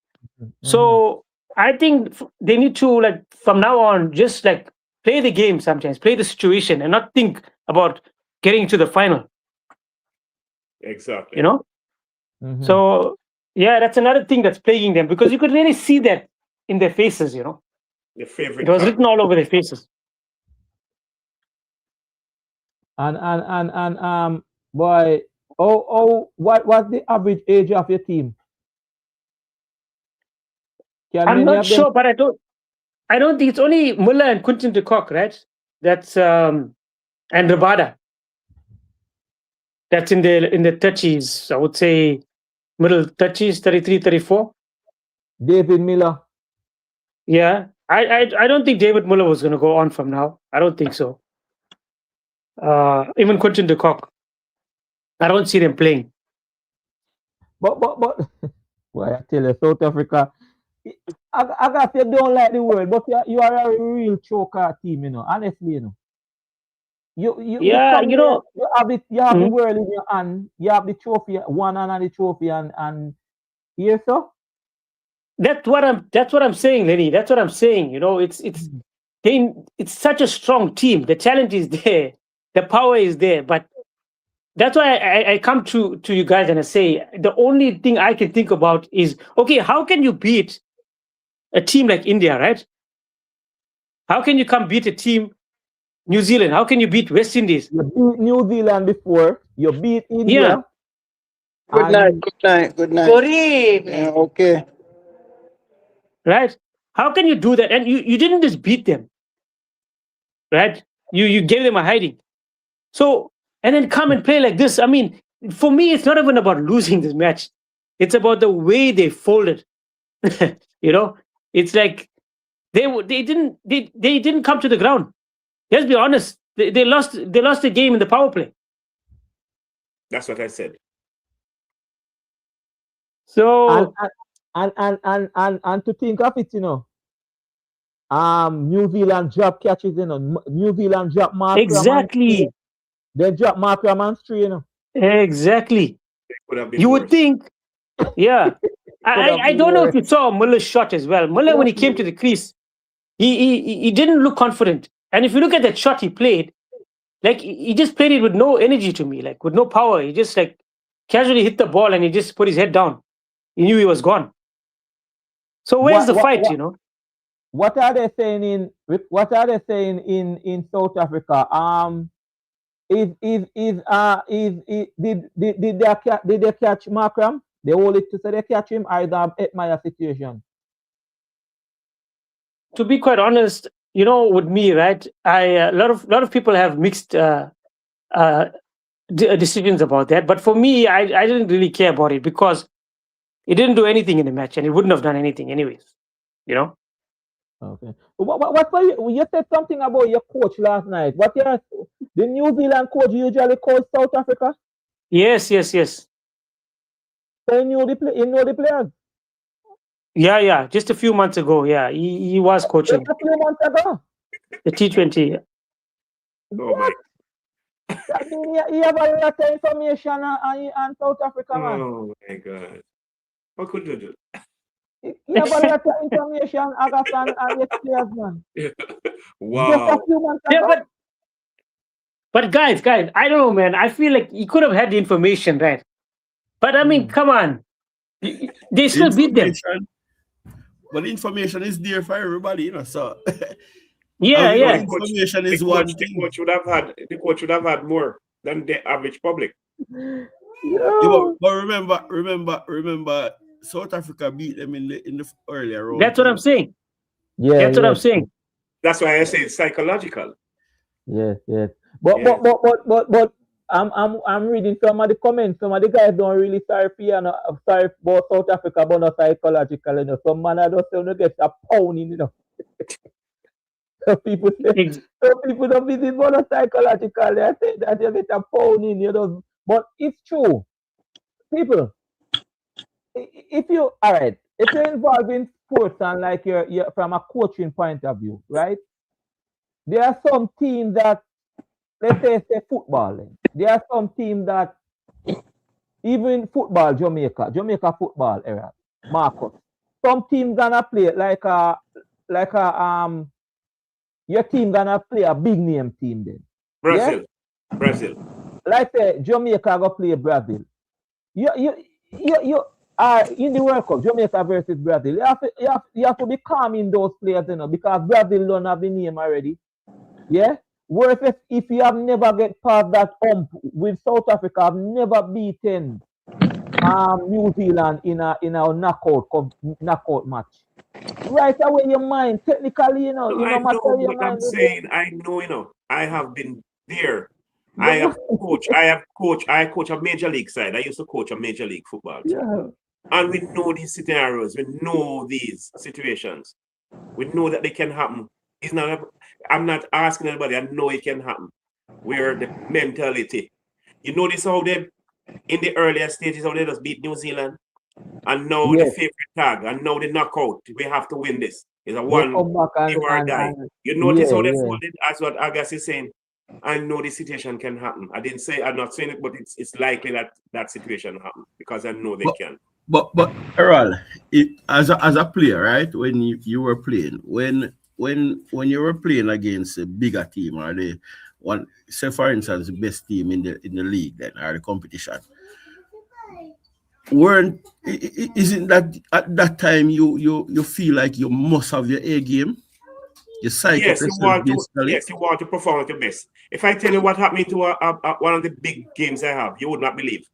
So I think they need to, like, from now on, just like play the game sometimes, play the situation, and not think about getting to the final. Exactly. You know? So yeah, that's another thing that's plaguing them, because you could really see that in their faces, you know. The favorite. It was written all over their faces. And boy, what's the average age of your team? I'm not sure, but I don't think it's only Muller and Quinton de Kock, right? That's and Rabada. That's in the 30s, I would say middle 30s, 33, 34. David Miller. Yeah. I don't think David Muller was going to go on from now. I don't think so. Even Quinton de Kock. I don't see them playing. But boy, I tell you, South Africa, I got you don't like the world, but you are a real choker team, you know, honestly, you know. You know, you have the world in your hand, you have the trophy, one hand and the trophy, and here, so that's what I'm saying, Lenny. That's what I'm saying. You know, it's such a strong team. The talent is there, the power is there, but that's why I come to you guys and I say the only thing I can think about is, okay, how can you beat a team like India, right? How can you come beat a team New Zealand? How can you beat West Indies? You beat New Zealand before, you beat India. Yeah. Good night. Good evening. Yeah, okay. Right? How can you do that? And you didn't just beat them, right? You gave them a hiding. So, and then come and play like this. I mean, for me, it's not even about losing this match. It's about the way they folded. You know, it's like they didn't come to the ground. Let's be honest. They lost the game in the power play. That's what I said. So and to think of it, you know, New Zealand drop catches, you know, New Zealand drop Mark. Exactly. They drop Mark Ramanstri, you know. Exactly. You would think, yeah. I don't know if you saw Muller's shot as well. Muller, when he came to the crease, he didn't look confident. And if you look at that shot he played, like he just played it with no energy to me, like with no power. He just like casually hit the ball and he just put his head down. He knew he was gone. So where's the fight, you know? What are they saying in South Africa? Did they catch Markram? They hold it to say they catch him, or is that Etmaya situation? To be quite honest, you know, with me, right? A lot of people have mixed decisions about that. But for me, I didn't really care about it because it didn't do anything in the match, and it wouldn't have done anything anyways. You know. Okay. What you said something about your coach last night? The New Zealand coach usually coach South Africa? Yes. So he know the players? Yeah. Just a few months ago, yeah, he was coaching. Just a few months ago? The T20. What? That means he have a lot of information on South Africa, man. Oh my God. What could you do? He have a lot of information, Agassan, and his players, man. Wow. Just a few months ago. Yeah, but guys, I don't know, man. I feel like he could have had the information, right? But I mean, come on. They still beat them. But the information is there for everybody, you know. So yeah. Information is one thing. The coach would have had more than the average public. Yeah, but remember, South Africa beat them in the earlier round. That's what I'm saying. Yeah, that's what I'm saying. That's why I say it's psychological. Yes. But I'm reading some of the comments. Some of the guys don't really sorry about South Africa, but not psychological, you know. Some man I don't say get a pounding, you know. people say, some people don't visit psychologically. I think that you get a pound in, you know. But it's true. People, if you all right, if you're involved in sports and like you're from a coaching point of view, right? There are some teams that, let's say football. There are some teams that even football, Jamaica football era, Marcus. Some teams gonna play like a your team gonna play a big name team then. Brazil. Yeah? Brazil. Like say Jamaica go play Brazil. You are in the World Cup, Jamaica versus Brazil. You have to be calm in those players, you know, because Brazil don't have the name already. Yeah? Whereas if you have never get past that hump with South Africa, have never beaten New Zealand in a knockout match. Right away, your mind technically, you know, No, you I know, matter know your what I'm mind. saying. I know, you know, I have been there. I coach a major league side. I used to coach a major league football team. Yeah. And we know these scenarios. We know these situations. We know that they can happen. It's not. I'm not asking anybody. I know it can happen. Where the mentality. You notice how they, in the earlier stages, how they just beat New Zealand, and now the favorite tag, and now the knockout. We have to win this. It's a one you or die. You notice how they folded, as what Agas is saying. I know the situation can happen. I'm not saying it, but it's likely that situation happen because I know they can. But Errol, as a player, right? When you were playing, when you were playing against a bigger team or the one, say for instance, the best team in the league then or the competition, isn't that at that time you feel like you must have your A game? You psych up yourself basically. Yes, you want to perform at your best. If I tell you what happened to one of the big games I have, you would not believe.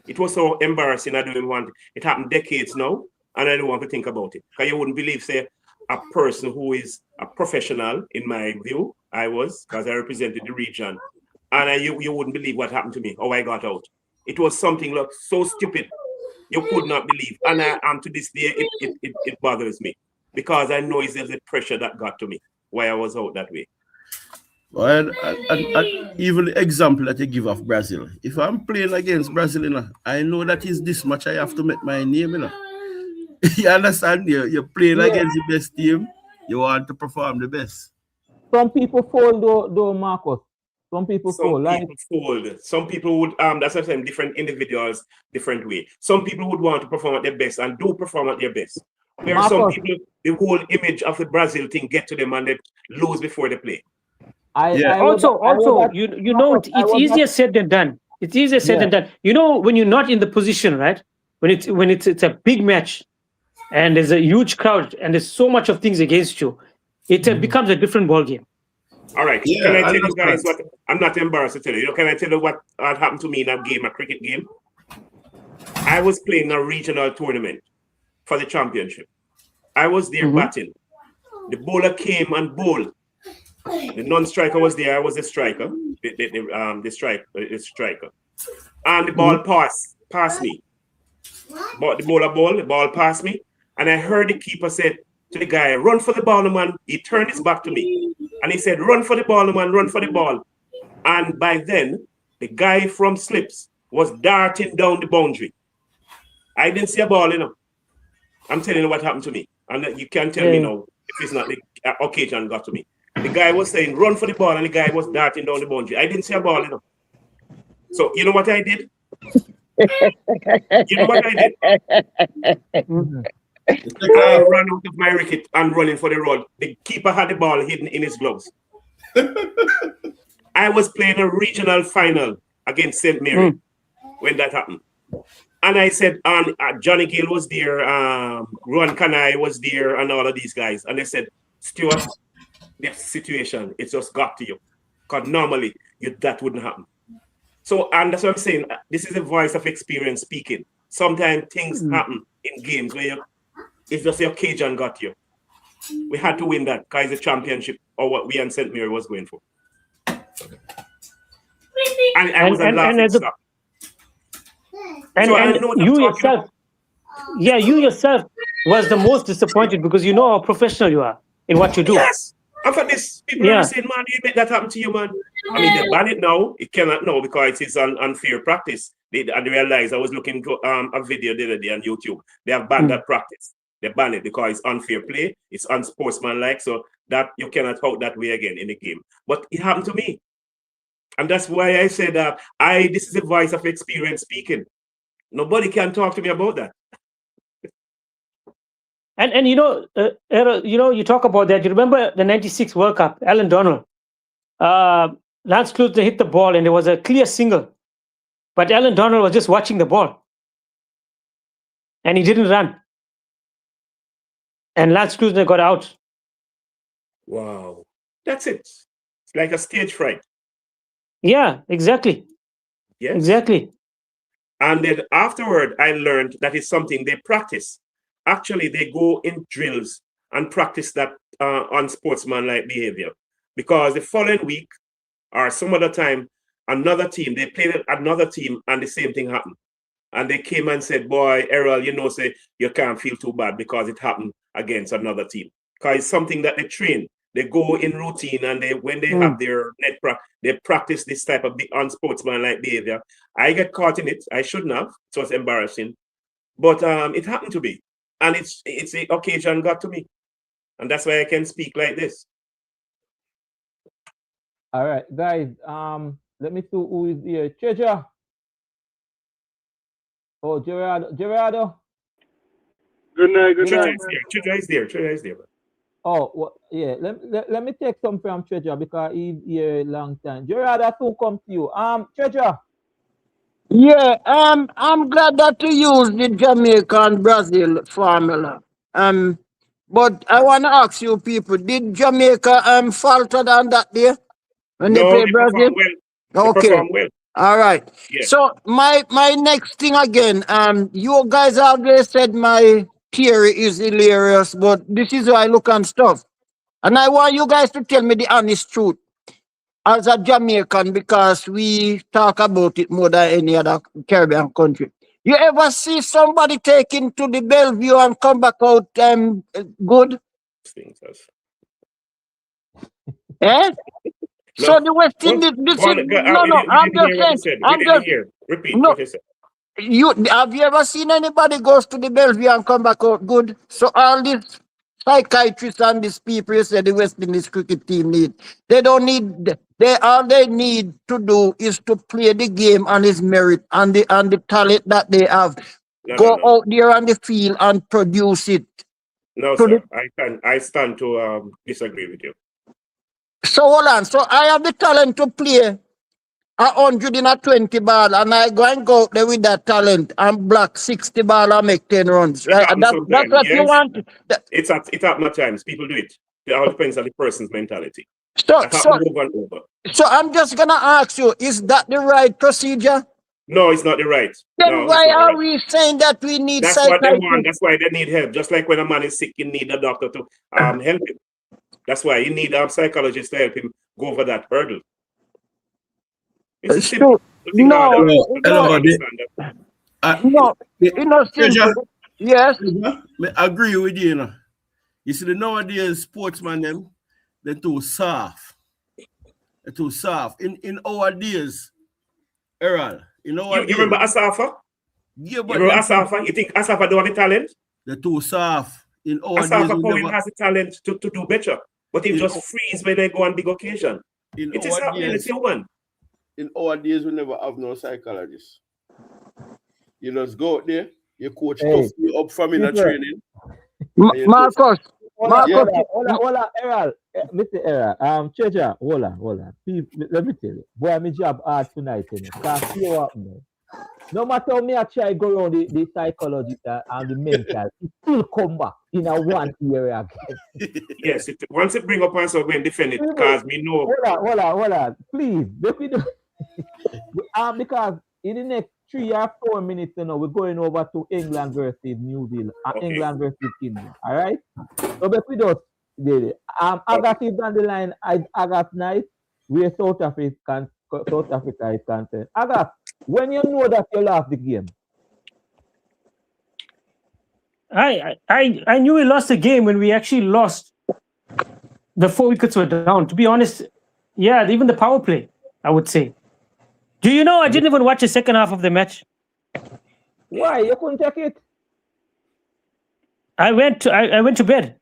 It was so embarrassing. I don't even want it. It happened decades now, and I don't want to think about it. Because you wouldn't believe, say, a person who is a professional, in my view, I was, because I represented the region, and you wouldn't believe what happened to me, how I got out. It was something like so stupid, you could not believe. And to this day, it bothers me, because I know it's the pressure that got to me, why I was out that way. Well, and even the example that you give of Brazil. If I'm playing against Brazil, you know, I know that is this much I have to make my name, you know. You understand? You're playing against the best team. You want to perform the best. Some people fold though, Marcus. Some people fold. Some people would, that's what I'm saying, different individuals, different way. Some people would want to perform at their best and do perform at their best. There are some people, the whole image of the Brazil thing get to them and they lose before they play. Also, you know, it's easier said than done. It's easier said than done. You know, when you're not in the position, right? When it's a big match, and there's a huge crowd, and there's so much of things against you, it becomes a different ball game. All right. Can I tell you guys what? I'm not embarrassed to tell you. Can I tell you what happened to me in a cricket game? I was playing a regional tournament for the championship. I was there batting. The bowler came and bowled. The non-striker was there. I was the striker. The striker. And the ball passed me. But the ball passed me. And I heard the keeper said to the guy, "Run for the ball, man." He turned his back to me. And he said, "Run for the ball, man, run for the ball." And by then, the guy from Slips was darting down the boundary. I didn't see a ball, you know. I'm telling you what happened to me. And you can't tell me now if it's not the occasion got to me. The guy was saying, "Run for the ball," and the guy was darting down the boundary. I didn't see a ball, you know. So, you know what I did? You know what I did? I ran out of my wicket and running for the road. The keeper had the ball hidden in his gloves. I was playing a regional final against St. Mary when that happened. And I said, Johnny Gill was there, Ron Kanai was there, and all of these guys. And they said, "Stuart, this situation, it just got to you. Because normally, that wouldn't happen." So, and that's what I'm saying. This is a voice of experience speaking. Sometimes things happen in games where it's just the occasion got you. We had to win that because it's a championship or what we and St. Mary was going for. And I was a laughing stock. And you yourself, you yourself was the most disappointed because you know how professional you are in what you do. Yes, And for this, people are saying, man, you make that happen to you, man. I mean, they ban it now. It cannot now because it is an unfair practice. They realize I was looking to a video the other day on YouTube. They have banned that practice. They ban it because it's unfair play. It's unsportsmanlike. So that you cannot out that way again in the game. But it happened to me. And that's why I said that this is a voice of experience speaking. Nobody can talk to me about that. And you talk about that. You remember the '96 World Cup, Alan Donald. Lance Klusener hit the ball and there was a clear single. But Alan Donald was just watching the ball. And he didn't run. And Lance Klusener got out. Wow. That's it. It's like a stage fright. Yeah, exactly. Yes. Exactly. And then afterward, I learned that is something they practice. Actually, they go in drills and practice that unsportsmanlike behavior. Because the following week or some other time, another team, they played another team and the same thing happened. And they came and said, boy, Errol, say you can't feel too bad because it happened against another team. Because it's something that they train. They go in routine and when they have their net they practice this type of unsportsmanlike behavior. I get caught in it. I shouldn't have. It was embarrassing. But it happened to me. And it's the occasion got to me. And that's why I can speak like this. All right, guys. Let me see who is here. Treasure. Oh, Gerardo. Good night. Treasure is there. Oh, well, yeah. Let me take some from Treasure because he's here a long time. Gerardo, soon come to you. Treasure. Yeah, I'm glad that you use the Jamaica and Brazil formula. But I want to ask you people, did Jamaica falter on that day when they play Brazil? Well. They perform well. All right. Yeah. So my next thing again, you guys always said my theory is hilarious, but this is how I look and stuff. And I want you guys to tell me the honest truth as a Jamaican, because we talk about it more than any other Caribbean country. You ever see somebody taken to the Bellevue and come back out good? Eh? No. So the West Indies, Repeat what you said. Have you ever seen anybody goes to the Bellevue and come back out good? So all these psychiatrists and these people you say the West Indies cricket team need, all they need to do is to play the game on its merit and the talent that they have. Go out there on the field and produce it. No, sir. I stand to disagree with you. So hold on. So I have the talent to play 100 in a 20 ball, and I go out there with that talent and block 60 ball and make 10 runs. Right? That's what you want. It happens at times. People do it. It all depends on the person's mentality. So I'm just gonna ask you: is that the right procedure? No, it's not the right. Then why are we saying that we need? That's what they want. That's why they need help. Just like when a man is sick, you need a doctor to help him. That's why you need a psychologist to help him go over that hurdle. It's simple. No, yes. I agree with you. You see, the nowadays sportsmen they're too soft. They're too soft. In our days, Errol, you remember Asafa? Yeah, but you remember Asafa? You think Asafa don't have the talent? They're too soft. In our Asafa days, probably has the talent to do better, but he just freeze when they go on big occasion. It is happening. It's human. In our days, we never have no psychologist. You just go out there, your coach tough you up from in the training. Marcus. Hold on, Errol. Mr. Errol, Treasure, hold on. Please, let me tell you. Boy, my job hard tonight, Can't see what happened. No matter how me I try go around the psychology and the mental, it still come back in a one area again. Yes, once it bring up and so when defend it, because we know. Hold on. Please, let me do. Because in the next 3 or 4 minutes, we're going over to England versus New Zealand, England versus England. All right. So if we don't, August is on the line. August night, where South Africa is concerned. August, when you know that you lost the game. I knew we lost the game when we actually lost the 4 wickets were down. To be honest, yeah, even the power play, I would say. Do you know I didn't even watch the second half of the match? Why? You couldn't take it? I went to bed.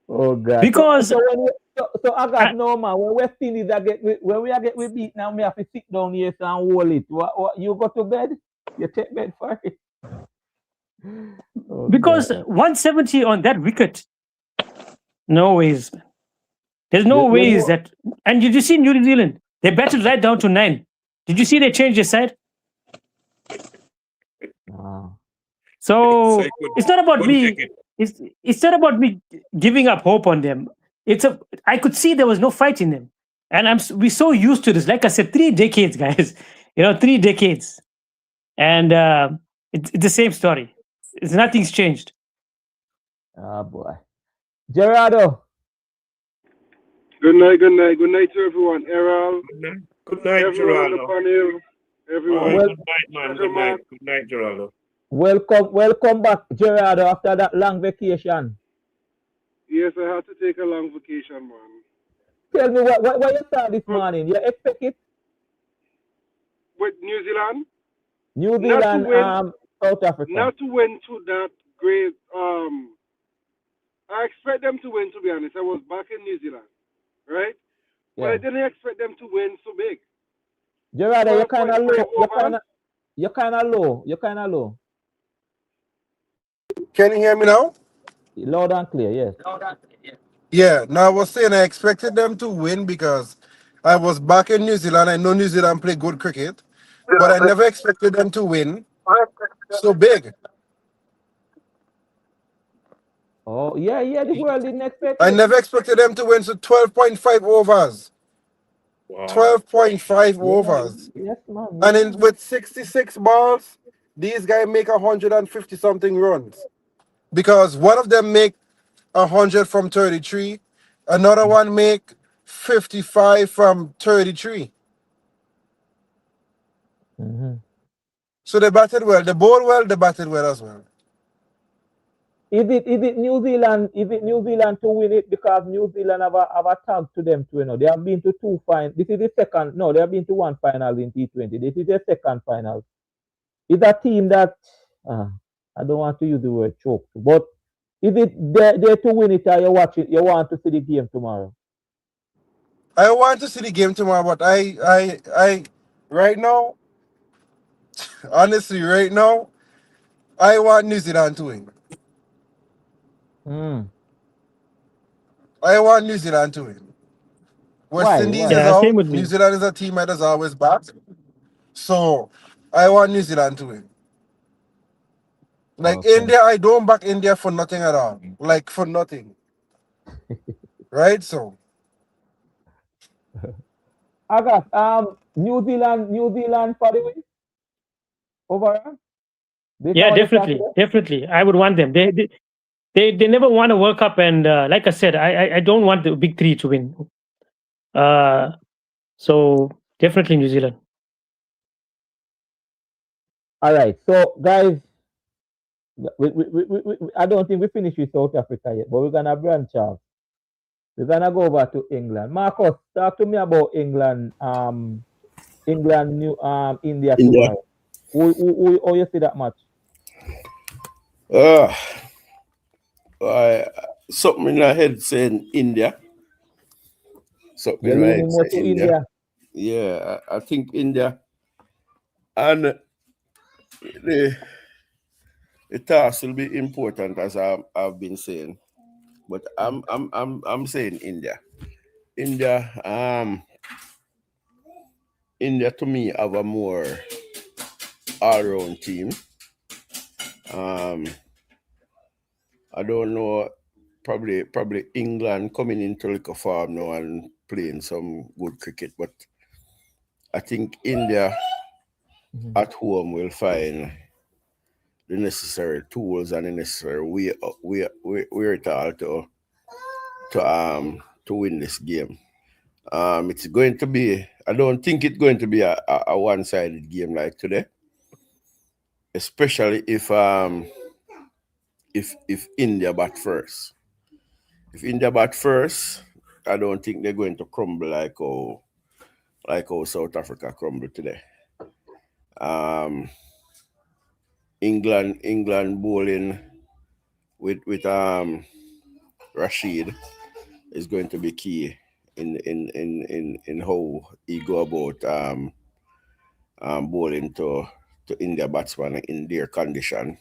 Oh God! Because so I got no man. When West Indies when we get we beat now, we have to sit down here and hold it. What you go to bed? You take bed for it. Oh, because God. 170 on that wicket, no ways. There's no ways that. And did you see New Zealand? They batted right down to 9. Did you see they changed their side? So it's not about me. It's not about me giving up hope on them. I could see there was no fight in them, and we're so used to this. Like I said, 3 decades, guys. 3 decades, and it's the same story. Nothing's changed. Oh boy, Gerardo. Good night to everyone. Errol. Good night, Gerardo. Everyone. Good night, man. Good night, Gerardo. Welcome back, Gerardo, after that long vacation. Yes, I had to take a long vacation, man. Tell me what you saw this morning. You expect it? With New Zealand? New Zealand, South Africa. Not to win to that great. I expect them to win, to be honest. I was back in New Zealand, right? Yeah. But I didn't expect them to win so big. Gerardo, you're kind of low. You're kind of low. Can you hear me now? Loud and clear, yes. Yeah, now I was saying I expected them to win because I was back in New Zealand. I know New Zealand play good cricket, but I never expected them to win so big. Oh, yeah, the world didn't expect it. I never expected them to win, so 12.5 overs. Wow. 12.5 overs. Yes, man. And with 66 balls, these guys make 150-something runs. Because one of them make 100 from 33, another one make 55 from 33. Mm-hmm. So they batted well. They bowled well, they batted well as well. Is it New Zealand? Is it New Zealand to win it because New Zealand have a tag to them too? They have been to 2 finals. This is the second. No, they have been to 1 final in T20. This is their second final. It's a team that I don't want to use the word choke, but is it there to win it or you watch it? You want to see the game tomorrow? I want to see the game tomorrow, but I right now, honestly, right now, I want New Zealand to win. I want New Zealand to win. West Indies is out. New Zealand is a team that is always back. So I want New Zealand to win. Like India, I don't back India for nothing at all. Like for nothing. Right? So I got New Zealand for the win overall. Yeah, definitely. I would want them. They never won a World Cup, and like I said, I don't want the big 3 to win. So definitely New Zealand. All right, so guys, I don't think we finished with South Africa yet, but we're gonna branch out. We're gonna go over to England. Marcus, talk to me about England. India tomorrow. Who you see that match? Something in my head saying India. Something in my head saying India. Yeah, I think India. And the task will be important, as I've been saying. But I'm saying India. India to me have a more all-round team. I don't know, probably England coming into like a farm now and playing some good cricket, but I think India at home will find the necessary tools and the necessary wherewithal to win this game. It's going to be, I don't think it's going to be a one-sided game like today, especially if if India bat first. If India bat first, I don't think they're going to crumble like how South Africa crumbled today. England bowling with Rashid is going to be key in how he go about bowling to India batsmen in their condition.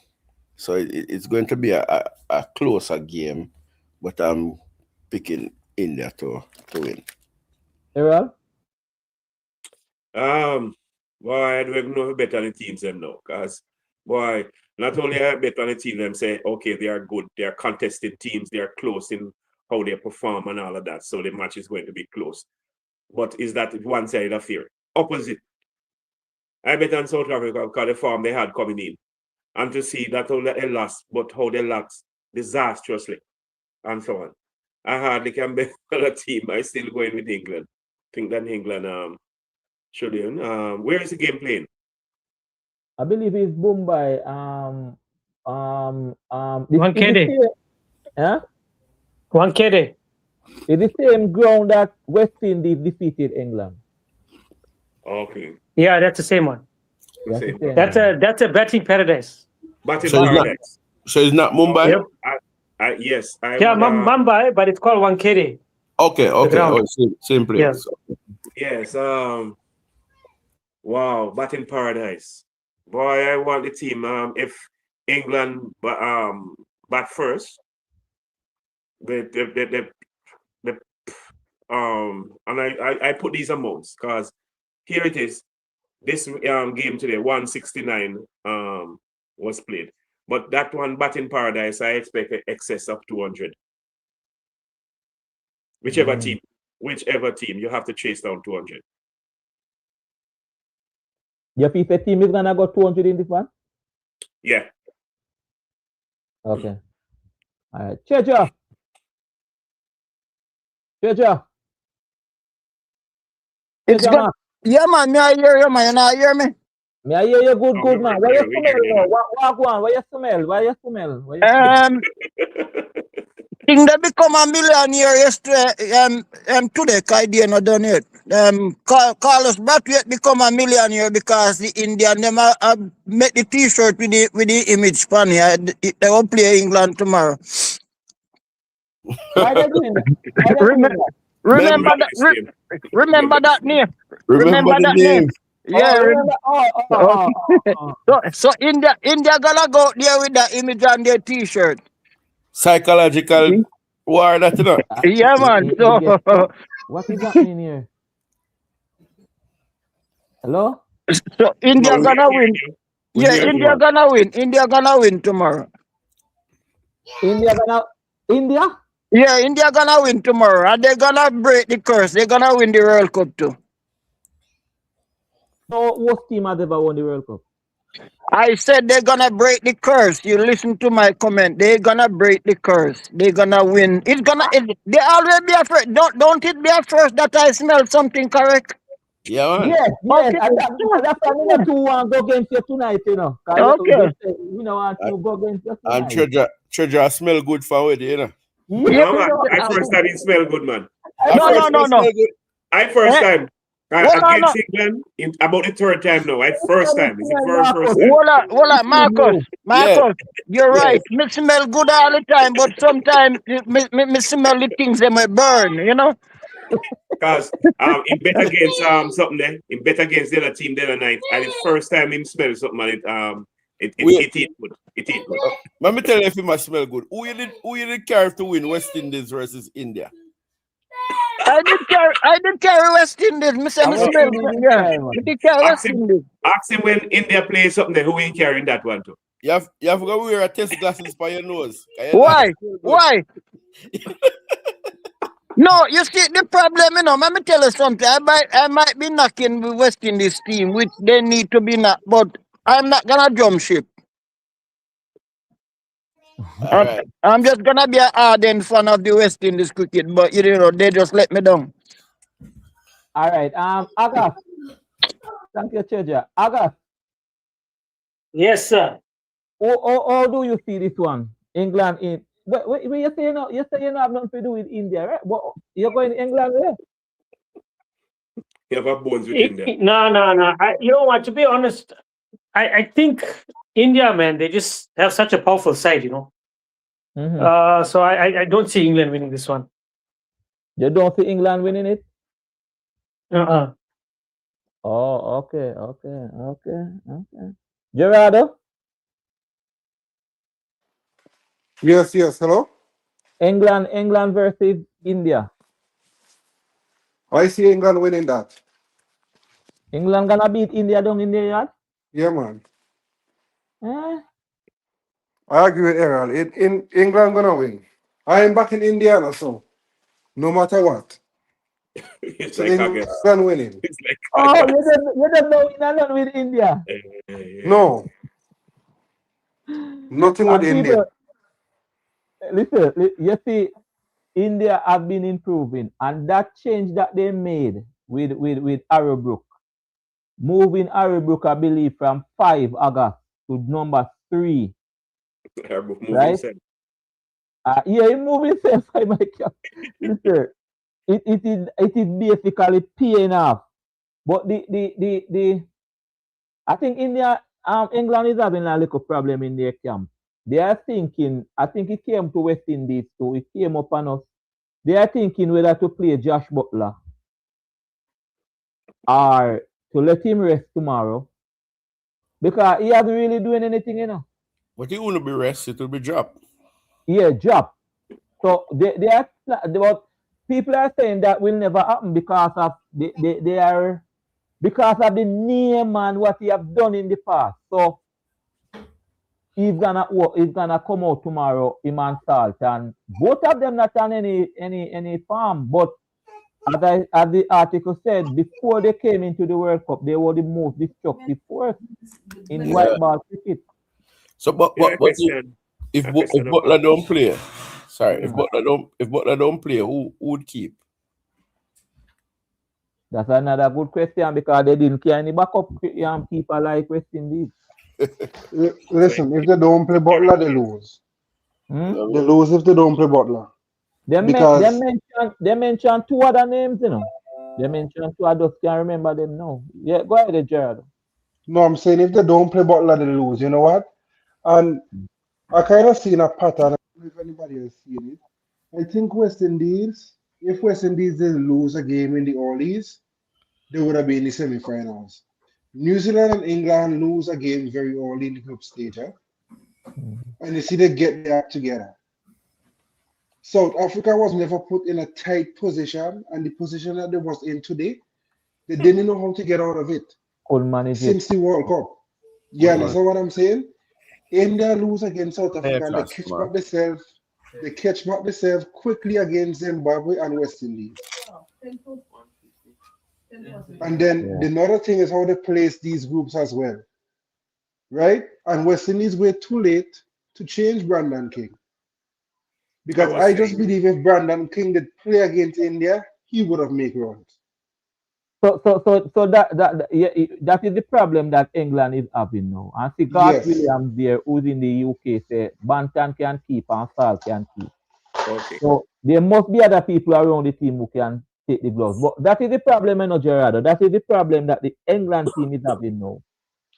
So it's going to be a closer game, but I'm picking India to win. Errol? Boy, I don't even know better than the teams them now, because boy, not only I bet on the team them say, okay, they are good, they are contested teams, they are close in how they perform and all of that, so the match is going to be close. But is that one side of fear? Opposite. I bet on South Africa because the form they had coming in. And to see that how they lost, but how they lost disastrously, and so on. I hardly can bet on a team. I still going with England. Think that England should win. Where is the game playing? I believe it's Mumbai. Wankhede. Huh? Wankhede. It's the same ground that West Indies defeated England. Okay. Yeah, that's the same one. That's a batting paradise. Batting paradise. So it's not Mumbai? Yep. Yes. Mumbai, but it's called Wankhede. Okay. Same place. Yes. Wow, batting paradise. Boy, I want the team. If England bat first, and I put these amounts because here it is. This game today, 169 was played. But that one, batting paradise, I expect an excess of 200. Whichever team, you have to chase down 200. Your FIFA team is gonna go 200 in this one? Yeah. Okay. All right. Cheja. It's good. Yeah, man. Me I hear you, man. You not hear me? Me I hear you good, man. Why you smell now? Why you smell? Think they become a millionaire yesterday, today, Kaidi not done yet. Carlos Brathwaite become a millionaire because the Indian them make the T-shirt with the image pan here. They will play England tomorrow. Why they doing that? Remember that name. Remember that name. Yeah. So India gonna go there with that image on their T-shirt. Psychological war, that you know. Yeah, man. So what is happening here? Hello? So India gonna win. Yeah, India gonna win. India gonna win tomorrow. India? Yeah, India gonna win tomorrow. And they're gonna break the curse. They're gonna win the World Cup too. So what team has ever won the World Cup? I said they're gonna break the curse. You listen to my comment. They're gonna break the curse. They're gonna win. They already be afraid. Don't it be at first that I smell something correct? Yeah, man. Yes. Okay. And that's why we not want to go against you tonight, you know. Okay. We don't want to go against you tonight. And Treasure smell good for it, you know. Yeah, man. I first time it smell good, man. No. I first time. Against England, about the third time now. First time. It's the first time. Hold on, Marcus. Yeah. You're right. Me smell good all the time, but sometimes me smell the things that may burn, you know? Because he bet against something there. He bet against the other team the other night. And the first time him smell something and it eat good. It eat good. Let me tell you if it must smell good. Who you did carry to win West Indies versus India? I did carry West Indies. Me say me smell. Yeah. I did carry West Indies. Ask him when India plays something there, who ain't carrying that one too? You have to go wear a test glasses for your nose. Why? No, you see the problem, you know. Let me tell you something. I might be knocking the West Indies team, which they need to be knocked, but I'm not gonna jump ship. I'm just gonna be an ardent fan of the West Indies cricket, but you know they just let me down. All right, Agas. Thank you, Cheja. Agas. Yes, sir. How do you see this one? England in. But you say you say you have nothing to do with India, right? But you're going to England there. You have a bones with India. No. You know what? To be honest, I think India, man, they just have such a powerful side, you know. So I don't see England winning this one. You don't see England winning it? Uh-uh. Oh, okay. Gerardo? Yes. Hello? England versus India. I see England winning that. England gonna beat India down in their yard? Yeah, man. Eh? I agree with Errol. In England gonna win. I am back in Indiana, so no matter what. It's So like England August. winning. It's like Oh, August. you don't know England with India. No. Nothing with And India. people, listen, you see, India have been improving, and that change that they made with Arrowbrook, moving Arrowbrook, I believe, from 5 August to number 3. Right? Yeah, he moving sense by my cap. Listen, it is basically paying off. But I think England is having a little problem in their camp. They are thinking, I think it came to West Indies too, it came up on us. They are thinking whether to play Josh Butler or to let him rest tomorrow. Because he hasn't really doing anything, you know. But he wouldn't be rest, it will be dropped. Yeah, drop. So but people are saying that will never happen because of they are because of the name and what he have done in the past. So he's gonna come out tomorrow, him and Salt, and both of them not on any farm. But as the article said, before they came into the World Cup, they were the most destructive force in white ball cricket. So, but if Butler don't play, if Butler don't play, who would keep? That's another good question because they didn't carry any backup keeper like West Indies. Listen, if they don't play Butler, they lose. They lose if they don't play Butler. They mentioned 2 other names, you know. They mentioned 2, I just can't remember them now. Yeah, go ahead, Gerard. No, I'm saying if they don't play Butler, they lose. You know what? And I kind of seen a pattern. I don't know if anybody has seen it. I think West Indies, if West Indies didn't lose a game in the Ollies, they would have been in the semi-finals. New Zealand and England lose a game very early in the group stage, and you see they get their act together. South Africa was never put in a tight position, and the position that they was in today, they didn't know how to get out of it since the World Cup. You understand what I'm saying? India lose against South Africa, and they catch back themselves. They catch back themselves quickly against Zimbabwe and West Indies. And then the other thing is how they place these groups as well, right? And West Indies were too late to change Brandon King. Because I just believe if Brandon King did play against India, he would have made runs. So that is the problem that England is having now. And see, Garth Williams there, who's in the UK, say Banton can keep and Sal can keep. Okay. So there must be other people around the team who can take the gloves. But that is the problem, Gerardo. That is the problem that the England team is having now.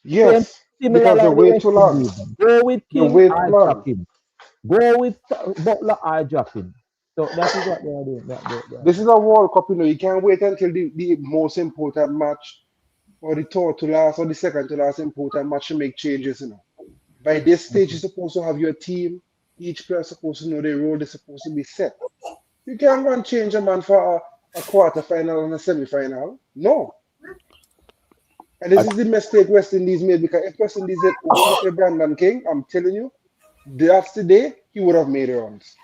Yes, because they wait too long. Go with King or drop him. Go with Butler or drop him. So that is what they are doing. This is a World Cup, you know. You can't wait until the most important match or the third to last or the second to last important match to make changes, you know. By this stage, you're supposed to have your team. Each player is supposed to know their role. They're supposed to be set. You can't go and change a man for a quarter-final and a semi-final. No. And this is the mistake West Indies made, because if West Indies had only play Brandon King, I'm telling you, that's the day he would have made runs.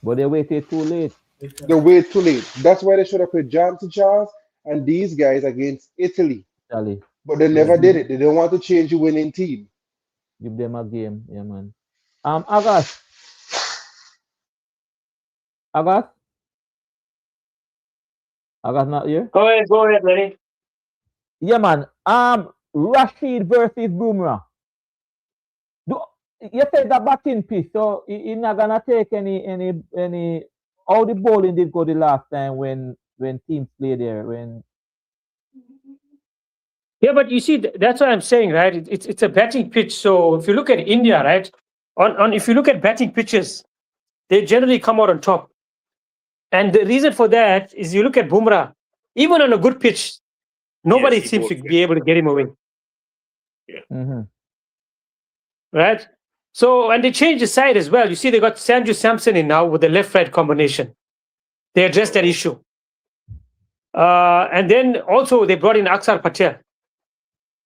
But they waited too late. They waited too late. That's why they should have played Johnson Charles and these guys against Italy. But they never did it. They don't want to change the winning team. Give them a game, yeah, man. August. August not here? Go ahead, Lenny. Yeah, man. Rashid versus Bumrah. you said the batting pitch, so you're not gonna take any. How the bowling did go the last time when teams play there when. Yeah, but you see, that's what I'm saying, right? It's a batting pitch. So if you look at India, right, on if you look at batting pitches, they generally come out on top. And the reason for that is you look at Bumrah, even on a good pitch, nobody seems to be able to get him away. Yeah. Mm-hmm. Right? So, and they changed the side as well. You see, they got Sanju Samson in now with the left-right combination. They addressed that issue. And then also they brought in Aksar Patel,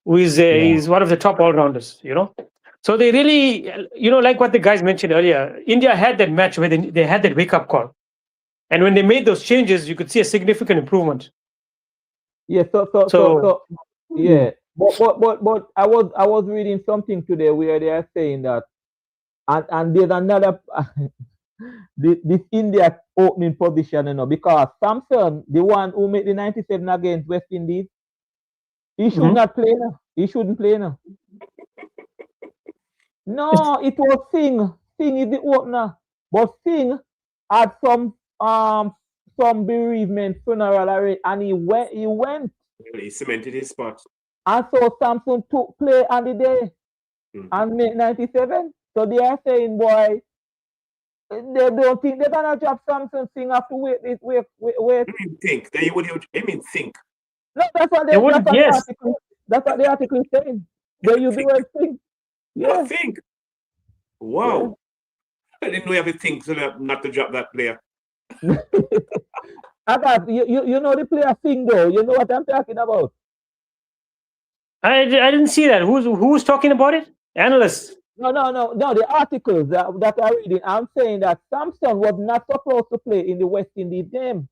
who is is one of the top all-rounders, you know. So they really, you know, like what the guys mentioned earlier, India had that match where they had that wake-up call. And when they made those changes, you could see a significant improvement. Yeah, so yeah. But I was reading something today where they are saying that and there's another this India opening position, you know, because Samson, the one who made the 97 against West Indies, he should not play now. He shouldn't play now. No, it was Singh. Singh is the opener. But Singh had some bereavement funeral already, and he went. He cemented his spot. And so Samson took play on the day and made 97. So they are saying, boy, they don't think they're gonna drop Samson. Singh have to wait. I mean, think. Then you would think. No, that's what that's what the article is saying. They use the word think. Yeah. Think. Wow. Yeah. I didn't know you have to think so that not to drop that player. I got you know the player thing though. You know what I'm talking about. I didn't see that. Who's talking about it? Analysts. No. The articles that I'm reading, I'm saying that Samson was not supposed to play in the West Indies game.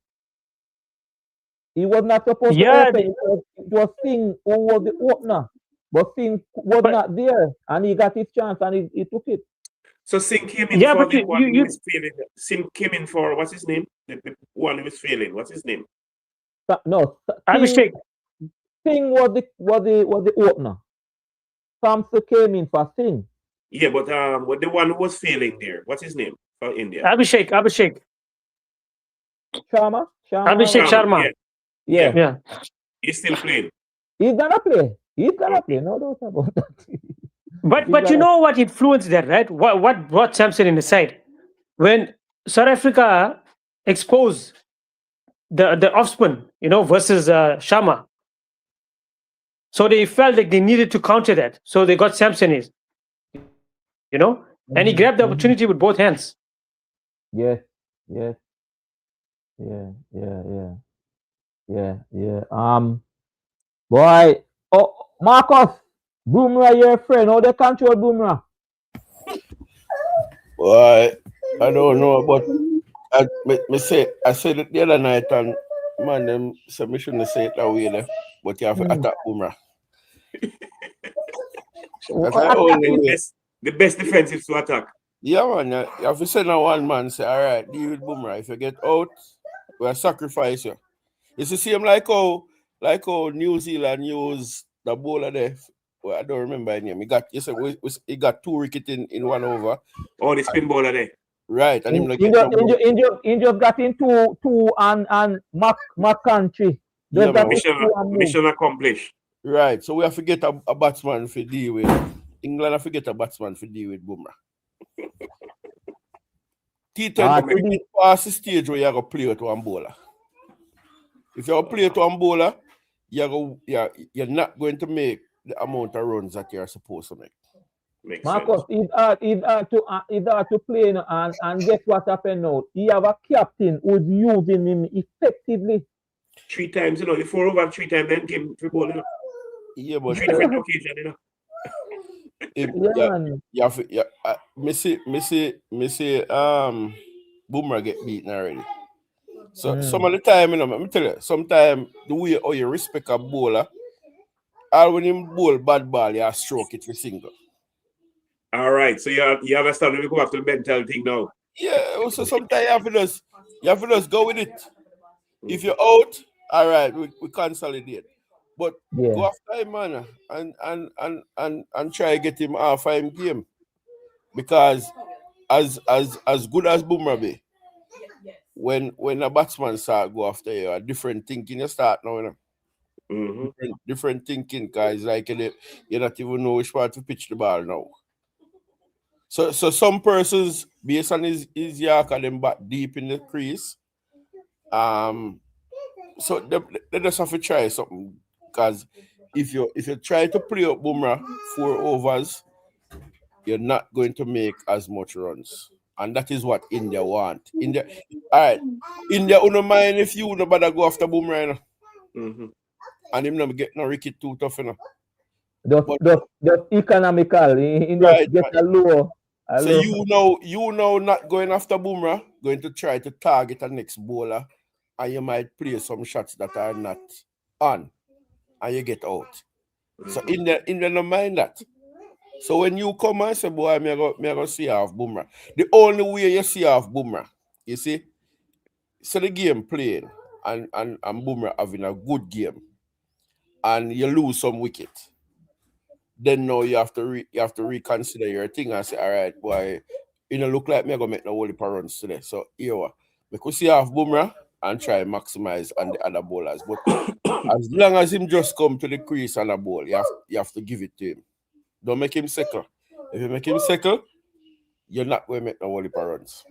He was not supposed to open. It was Singh who was the opener. But Singh was not there, and he got his chance, and he took it. So Singh came in for the one who was failing. Singh came in for, what's his name? The one who was failing. What's his name? No, Abhishek. Singh was the opener. Samson came in for Singh. Yeah, but the one who was failing there, what's his name for India? Abhishek. Sharma. Abhishek Sharma. Yeah. He's still playing. He's gonna play. No doubt about that. But you know what influenced that, right? What brought Samson in the side? When South Africa exposed the off-spin, you know, versus Sharma. So they felt like they needed to counter that. So they got Samson in, you know, and he grabbed the opportunity with both hands. Yes. Yeah. Boy, Marcus, Bumrah, your friend, how they control Bumrah? Boy, I don't know, but I said it the other night, and man, them said me shouldn't say it that way, but you have to attack Bumrah. The best defensive to attack. Yeah, man, you have to send a one man, say, all right, deal with Bumrah. If you get out, we'll sacrifice you. It's the same like how New Zealand used the bowler there. Well, I don't remember his name. He got 2 wickets in 1 over. Oh, the spin bowler there. Right. And he just got in two and Mac country. Mission accomplished. Right. So we have to get a batsman for deal with. England have to get a batsman for deal with Bumrah. T20 past the stage where you have to play with one bowler. If you play with one bowler, you're not going to make the amount of runs that you're supposed to make. Marcus, it's hard to play and guess what happened now? He have a captain who's using him effectively. 3 times, you know, the 4 over 3 times, then came for ball, you know. Yeah, but 3 different occasions, you know. Me say, Bumrah get beaten already. So some of the time, you know, let me tell you, sometimes the way how you respect a bowler, all when him bowl bad ball, you stroke it for single. All right, so you understand when we go back to the mental thing now. Yeah, also sometimes you have to just go with it. If you're out, all right, we consolidate. But go after him, man, and try to get him off him game. Because as good as Bumrah be, when a batsman start go after you, a different thinking you start now, you know. Different thinking, guys. Like you not even know which part to pitch the ball now. So some persons, based on his Yorker, them back deep in the crease. So they just have to try something, because if you try to play up Bumrah 4 overs, you're not going to make as much runs, and that is what India want. India, all right. India wouldn't mind if you wouldn't bother go after Bumrah, you know? And him not get no wicket too tough, you know. Just economical. In Right, just a low. So you know not going after Bumrah, going to try to target a next bowler, and you might play some shots that are not on, and you get out. So India don't mind that. So when you come and say, boy, me go see off Bumrah. The only way you see off Bumrah, you see, so the game playing and Bumrah having a good game, and you lose some wicket. Then now you have to reconsider your thing and say, all right, boy, you know, look like me gonna make no whole heap of runs today. So here we could see off Bumrah and try and maximize on the other bowlers. But as long as him just come to the crease and a bowl, you have to give it to him. Don't make him second. If you make him second, you're not going to make no whole heap of runs.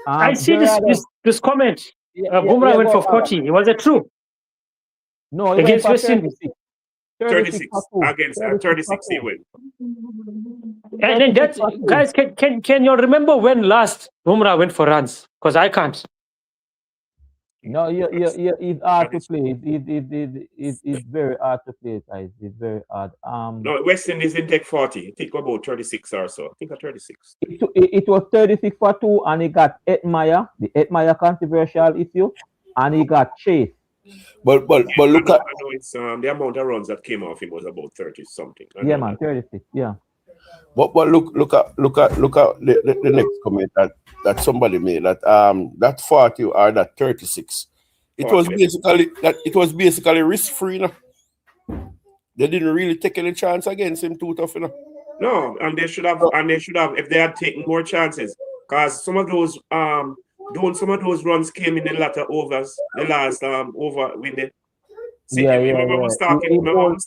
I see this comment. Bumrah went for 40. Was it true? No, against West Indies. 36 against 36 he went. And then that, guys, can you remember when last Bumrah went for runs? Because I can't. No, it's hard to play. It's very hard to play, guys. It's very hard. No, West Indies didn't take 40. I think about 36 or so. I think 36. It was 36 for 2, and he got Edmire, the Edmire controversial issue, and he got Chase. But look at, I know it's the amount of runs that came off him was about 30 something. Yeah, man, 36. Yeah. But look at the next comment that somebody made, that 40 or that 36. It was basically risk free, you know? They didn't really take any chance against him too tough, you know? No, and they should have if they had taken more chances, because some of those runs came in the latter overs, the last over with the. See, remember I was talking about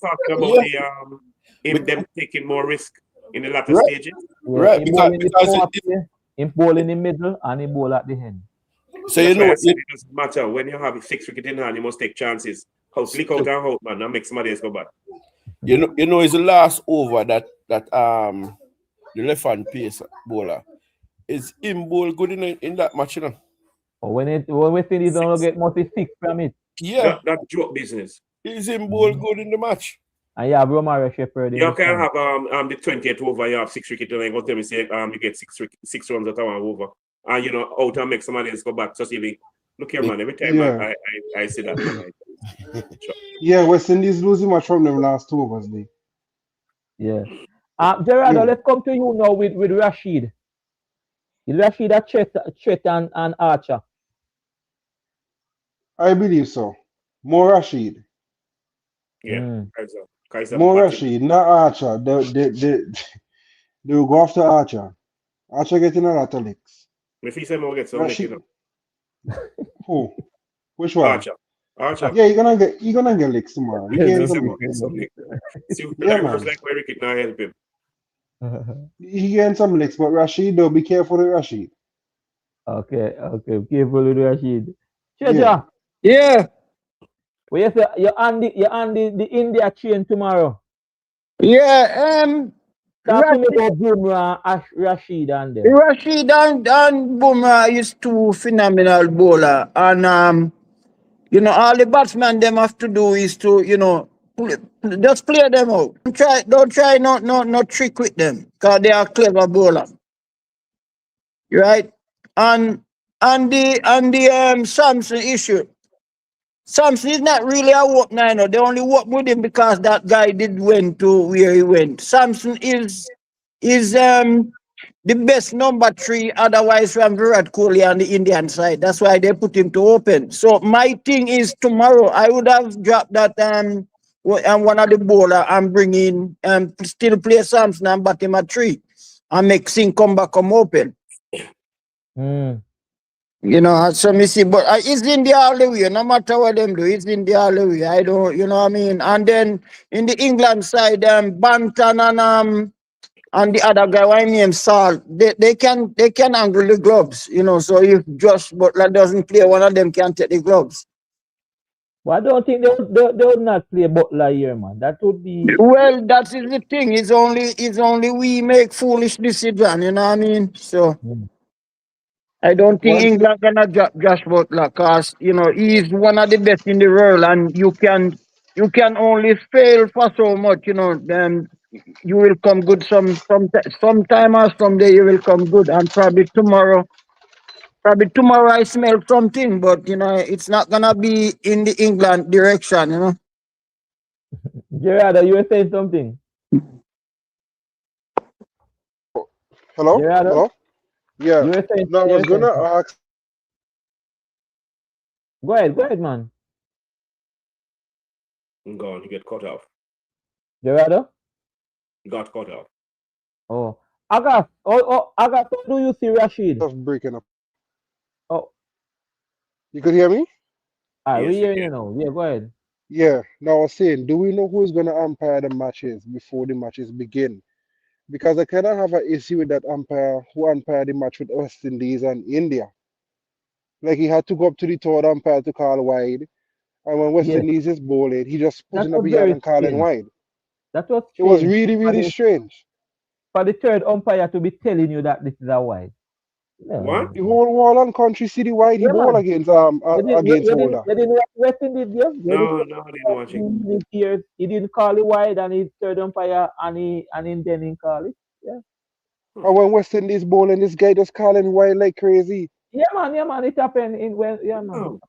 them taking more risk in the latter stages. Yeah, right, because in ball in the middle and in ball at the end. So you know it doesn't matter when you have a 6 wicket in hand, you must take chances. Flick out and out, man, and make somebody else go back. You know, it's the last over that the left hand pace bowler is in bowl good in that match, you know. When we think he's gonna get mostly 6 from it. Yeah, that joke business. He's in bowl good in the match. And you have Romare Shepherd. You can have the 20th over, you have 6 wickets, and then go tell me say you get 6 runs at one over. And you know, out and make somebody else go back. So see, look here, man, every time I see that. Yeah, West Indies losing much from them last 2 overs, Lee. Yeah. Gerardo, let's come to you now with Rashid. Is Rashid a Chet and Archer? I believe so. More Rashid. Yeah. Kaiser more Rashid, not Archer. They will go after Archer. Archer getting a lot of licks. If he said more get some lick, you know. Who? Which one? Archer. Yeah, you're gonna get licks tomorrow. Get some lick. See, yeah, man. Like where Ricky now help him. He getting some licks, but Rashid, though, be careful with Rashid. Okay, careful with Rashid. Cheja. Yeah. Well, you say you're on the India chain tomorrow. Yeah, talk to me about Bumrah, Rashid and them. Rashid and Bumrah is 2 phenomenal bowler, and you know, all the batsmen them have to do is to, you know, just play them out. Don't try no trick with them, because they are clever bowler. Right? And the Samson issue. Samson is not really a work niner. They only work with him because that guy did went to where he went. Samson is the best number 3, otherwise from Virat Kohli on the Indian side. That's why they put him to open. So my thing is tomorrow I would have dropped that one of the bowler and bring in still play Samson and bat him at 3. and make things come open. You know, so me see, but it's India all the way. No matter what them do, it's India all the way. I don't, you know what I mean. And then in the England side, Banton and the other guy, why name Salt, they can angle the gloves. You know, so if Josh Butler doesn't play, one of them can take the gloves. Well, I don't think they would not play Butler here, man. That would be. Well, that is the thing. It's only we make foolish decisions. You know what I mean? So. I don't think England gonna drop Josh Butler because you know he's one of the best in the world, and you can only fail for so much. You know, then you will come good sometime or someday you will come good, and probably tomorrow I smell something, but you know it's not gonna be in the England direction. You know. Gerardo, you were saying something. Hello? Gerardo? Hello? Yeah. You were saying, No, I was gonna ask. Go ahead, man. Go on, you get cut off. Gerardo? You got cut off. Oh. Agas, Agas, how do you see Rashid? Stuff breaking up. Oh. You could hear me? Yes, we hear you now. Yeah, go ahead. Yeah. Now I was saying, do we know who's gonna umpire the matches before the matches begin? Because I kind of have an issue with that umpire who umpired the match with West Indies and India. Like he had to go up to the third umpire to call wide, and when West Indies is bowling, he just putting up his hand and calling wide. That was strange. It was really, really strange. For the third umpire to be telling you that this is a wide. No. What? The whole wall and country see the wide he bowl against Holder. You didn't watch West Indies, yeah? No, I didn't watch it. He didn't call it wide, and his third umpire and he didn't call it. Yeah. And when West Indies bowling, this guy just calling wide like crazy. Yeah, man, it happened man.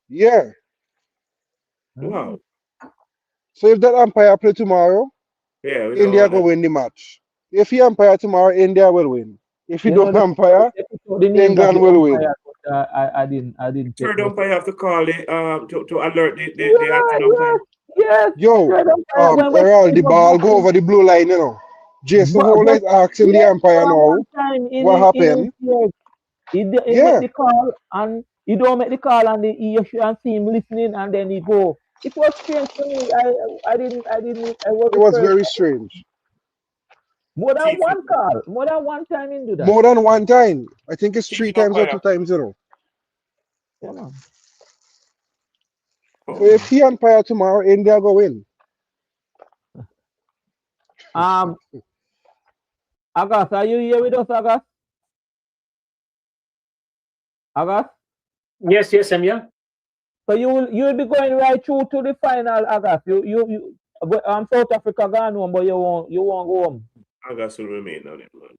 Yeah. Wow. So if that umpire play tomorrow, India go win the match. If he umpire tomorrow, India will win. If he don't umpire, England will win. I didn't. Third umpire have to call it to alert the acting umpire. Yes. Yo, Errol, the ball go over the blue line, you know. Jason Holder is asking the umpire now what happened. He make the call and he don't make the call and you should see him listening and then he go. It was strange to me. It was very strange. More than one call. More than one time into that. More than one time. I think it's 3 times or 2 times, you know. Yeah, man. So if he umpire tomorrow, India go win. Agas, are you here with us, Agas? Agas? Yes, I'm here. So you will be going right through to the final, Agas. You South Africa gone home, but you won't go home. Agas will remain on it, man.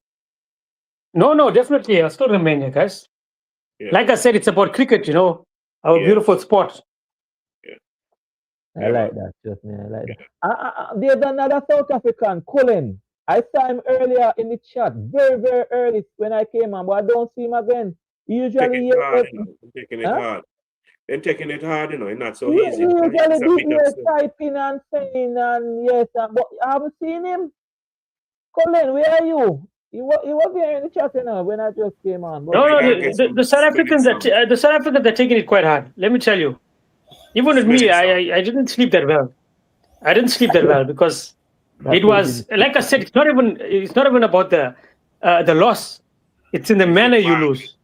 No, definitely. I'll still remain here, guys. Yeah. Like I said, it's about cricket, you know, our beautiful sport. Yeah. I like that, trust me. I like that. There's another South African, Cullen. I saw him earlier in the chat, very, very early when I came on, but I don't see him again. He usually taking it hard. Then taking it hard, you know, not so easy. He usually do typing and saying and yes, but I haven't seen him. Cullen, where are you? He was there in the chat, you know, when I just came on. No, the South Africans are taking it quite hard. Let me tell you. Even with me, I didn't sleep that well. I didn't sleep that well because it was, like I said, it's not even about the loss. It's in the manner you lose.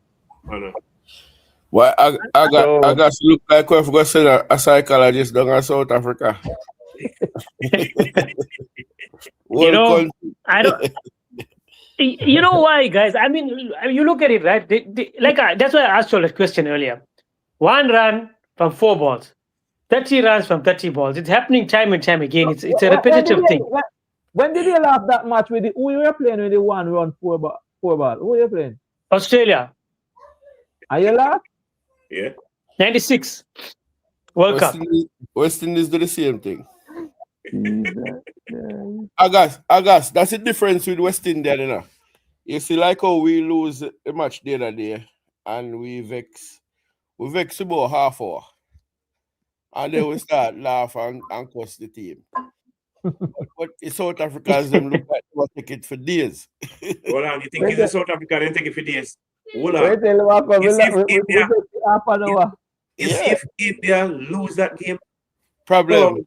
Well, I got to look like we've got to send a psychologist down in South Africa. You know, I don't. You know why, guys? I mean, you look at it, right? That's why I asked you a question earlier. 1 run from 4 balls, 30 runs from 30 balls. It's happening time and time again. It's a repetitive thing. When did you last that match with who you were playing with the 1 run 4 ball? Who were you playing? Australia. Are you last? Yeah. 96 World Cup. West Indies do the same thing. August, that's the difference with West India, you know. You see, like how we lose the match the other day, and we vex about half hour, and then we start laugh and cuss the team. But the South Africans them look like they will take it for days. Hold on, you think it's a South Africa, then take it for days. Hold on. Wait till Marco, You see if we India, take half an hour. you see if India lose that game. Problem. Oh,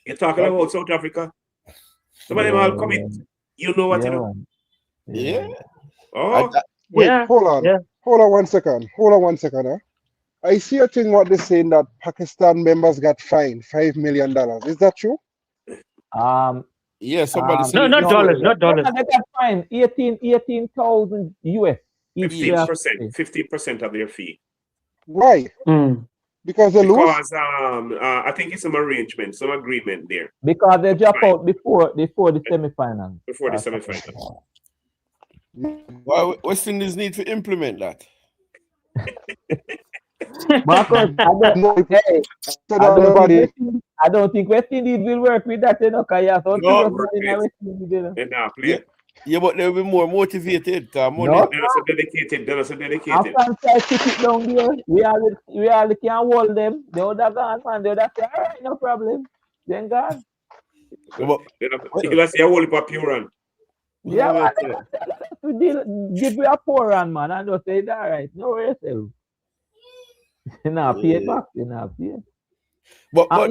you're talking about South Africa. Some of them all commit. You know what you know. Yeah. Oh, Wait, hold on. Hold on 1 second. Hold on 1 second. Huh? I see a thing what they're saying that Pakistan members got fined $5 million. Is that true? Yeah, somebody said no, not dollars, not dollars. They got fined 18,000 US each 15% of their fee. Why? Because they lose? Because I think it's some arrangement, some agreement there. Because they drop out before the semi-final. Before the semi-final. Why West Indies need to implement that? Marcus, I don't think West Indies will work with that, you know, because you have some serious money in West Indies, you know. They're not playing. Yeah, but they'll be more motivated. They're not so dedicated. After kick it down there, we all can hold them. The other gone, man. The other say, all right, no problem. Then gone. Let's say a whole heap of pure run. Yeah, man. Give me a poor run, man. And just say, all right, no worries. Nah, pay it back. Nah, pay it. But a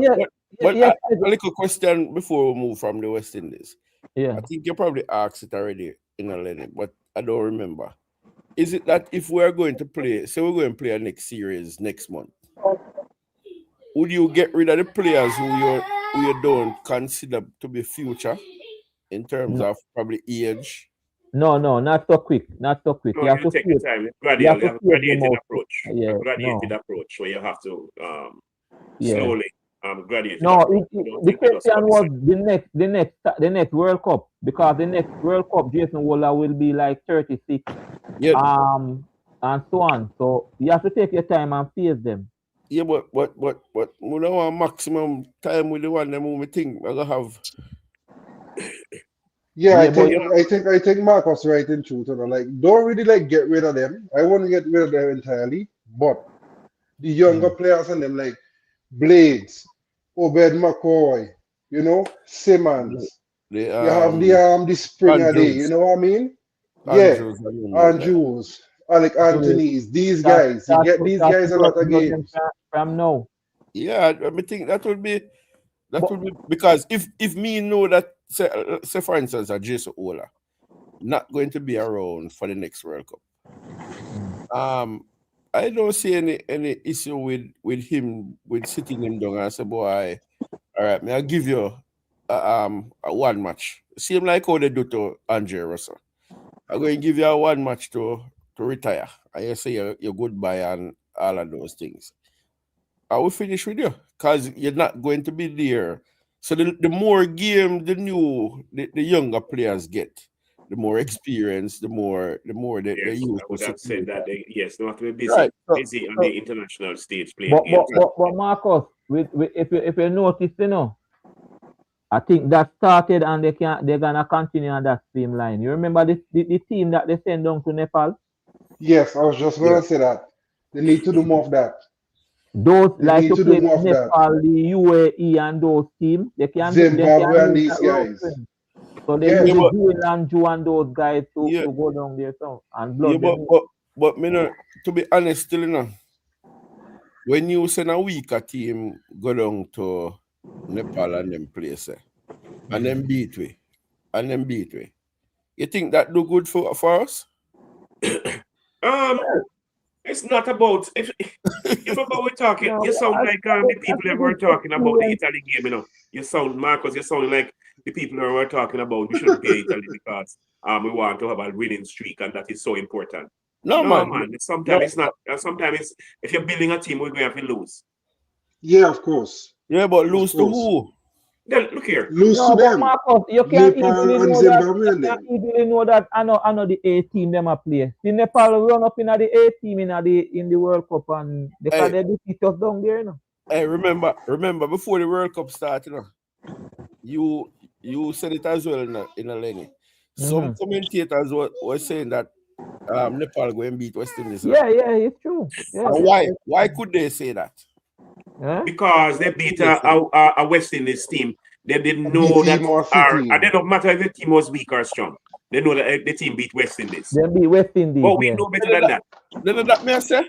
little question before we move from the West Indies. Yeah. I think you probably asked it already in a Lenny, but I don't remember. Is it that if we're going to play, say we're going to play a next series next month, would you get rid of the players who you don't consider to be future in terms of probably age? No, not so quick. Not so quick. No, you have to take your time. You have a graduated approach. Yeah, a graduated approach where you have to slowly graduate. No, the question was the next World Cup, because the next World Cup, Jason Waller will be like 36. Yeah. And so on. So you have to take your time and face them. Yeah, but we don't want maximum time with the one them who we think we're gonna have. Yeah, I think Mark was right in truth. Like, don't really get rid of them. I want to get rid of them entirely, but the younger players and them like Blades, Obed McCoy, you know, Simmons. You have the Springer Day, you know what I mean? Andrews, Alec Anthony's, these guys. You get these guys a lot of games. From now. Yeah, I think that would be because if me know that say for instance a Jason Ola not going to be around for the next World Cup. I don't see any issue with him sitting him down and say, boy, all right, may I give you a one match. Same like how they do to Andre Russell. I'm going to give you a one match to retire. And you say your goodbye and all of those things. I will finish with you because you're not going to be there. So the more game the younger players get, the more experience, the more they use. I would have said that they have to be busy, busy on the international stage playing games. But Marcus, if you notice, you know, I think that started and they're gonna continue on that same line. You remember the team that they sent down to Nepal? Yes, I was just gonna say that. They need to do more of that. Those like to play Nepal, the UAE and those teams, they can Zimbabwe and these guys. So they use Anju and those guys to go down there and blood. Yeah, but me know, to be honest, still enough. When you send a weaker team go down to Nepal and them place and then beat we, you think that do good for us? It's not about if about we're talking. You sound like the people that were talking about the Italy game. You know, you sound Marcus. You sound like the people that were talking about we shouldn't play Italy because we want to have a winning streak and that is so important. No man. Sometimes it's not. Sometimes if you're building a team, we're going to have to lose. Yeah, of course. Yeah, but lose to who? Then look here. Lose to them. Marcus, you can't easily know that. I know the A team them a play. See Nepal run up in the A team in the World Cup and they defeat us down there, you know. Hey, remember before the World Cup started, you said it as well in a Lenny. Some commentators were saying that Nepal go and beat West Indies. Yeah, it's true. Yeah. Why could they say that? Because they beat a West Indies team They didn't A B know team that, or a C and team. it don't matter if the team was weak or strong. They know that the team beat West Indies. They beat West Indies, But we yeah. know better than that. That may I say?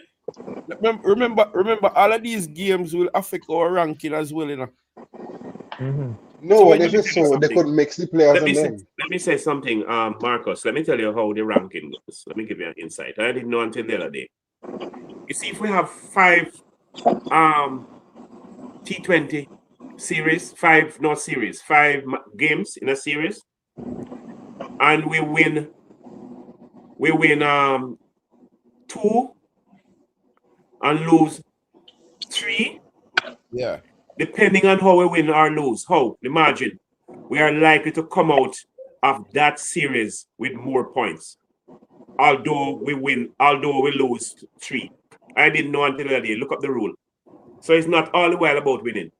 Remember, all of these games will affect our ranking as well, you know. No, So and let if me it's tell you so, they something. could mix the players Let and me say, then. let me say something, Marcus. Let me tell you how the ranking goes. Let me give you an insight. I didn't know until the other day. You see, if we have 5 T20 series, 5 games in a series, and we win 2 and lose 3. Yeah. Depending on how we win or lose, the margin, we are likely to come out of that series with more points. Although we lose 3. I didn't know until the other day. Look up the rule. So it's not all the while about winning.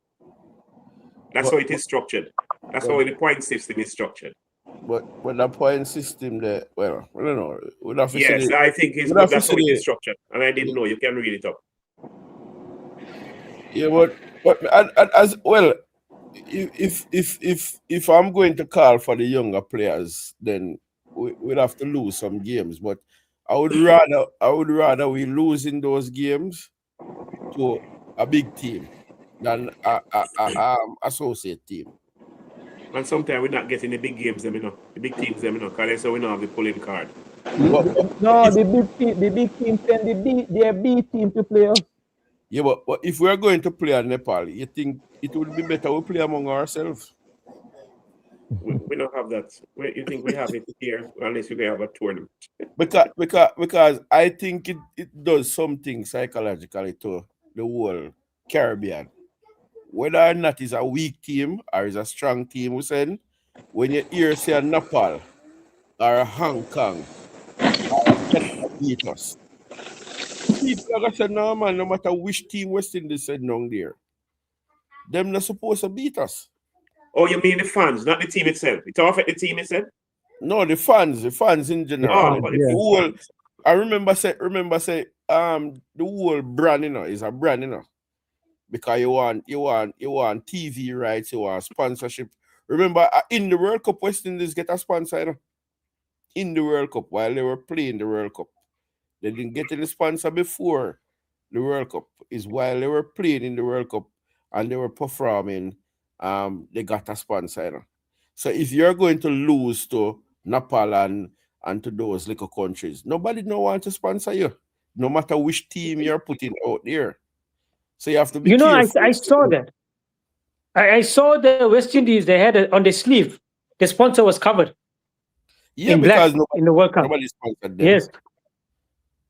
That's how it is structured. That's how the point system is structured. But the point system there, well, I don't know. We'll have to see Yes, I think it's good. That's how it is structured. And I didn't know. You can read it up. Yeah, but as well, if I'm going to call for the younger players, then we'll have to lose some games. But I would rather we lose in those games to a big team than a associate team. And sometimes we're not getting the big games, the big teams, because that's how we don't have the pulling card. The big team send their B team to play us. Yeah, but if we are going to play at Nepal, you think it would be better we play among ourselves? We don't have that. You think we have it here unless we have a tournament? Because I think it does something psychologically to the whole Caribbean. Whether or not it's a weak team or it's a strong team, we said, when you hear say a Nepal or a Hong Kong or a Canada beat us, people are gonna say, no man, no matter which team West Indies said down there, them not supposed to beat us. Oh, you mean the fans, not the team itself? It all affect the team itself? No, the fans in general. The whole, I remember say the whole brand, is a brand, because you want TV rights, you want sponsorship. Remember, in the World Cup, West Indies get a sponsor, in the World Cup while they were playing the World Cup. They didn't get any sponsor before the World Cup. Is while they were playing in the World Cup and they were performing, they got a sponsor. So if you're going to lose to Nepal and to those little countries, nobody don't want to sponsor you, no matter which team you're putting out there. So you have to be careful. I saw that. I saw the West Indies, they had on the sleeve, the sponsor was covered. Yeah, in because black, in the World Cup. Nobody sponsored them. Yes.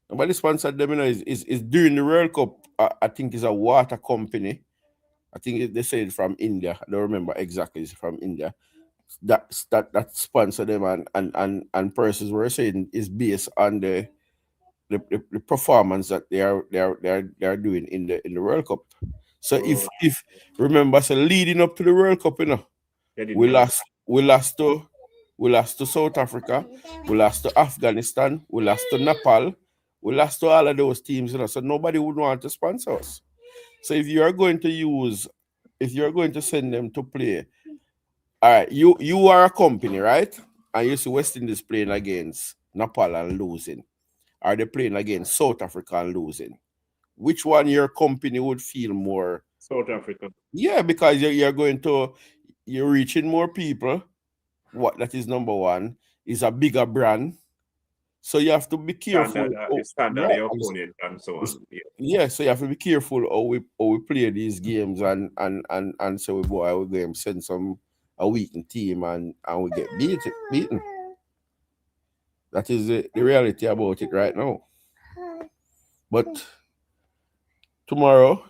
Nobody sponsored them, is during the World Cup, I think it's a water company. I think they say it's from India. I don't remember exactly. It's from India. That sponsor them, and persons were saying is based on the performance that they are doing in the World Cup. So if remember, so leading up to the World Cup, we lost to South Africa, we lost to Afghanistan, we lost to Nepal, we lost to all of those teams, so nobody would want to sponsor us. So if you're going to send them to play, all right, you are a company, right? And you see West Indies playing against Nepal and losing. Are they playing against South Africa and losing? Which one your company would feel more? South Africa. Yeah, because you're reaching more people. What that is number one is a bigger brand. So you have to be careful. Standard the opponent and so on. Yeah, so you have to be careful how we play these games and so we're going to send a weakened team and we get beaten. That is the reality about it right now. But tomorrow,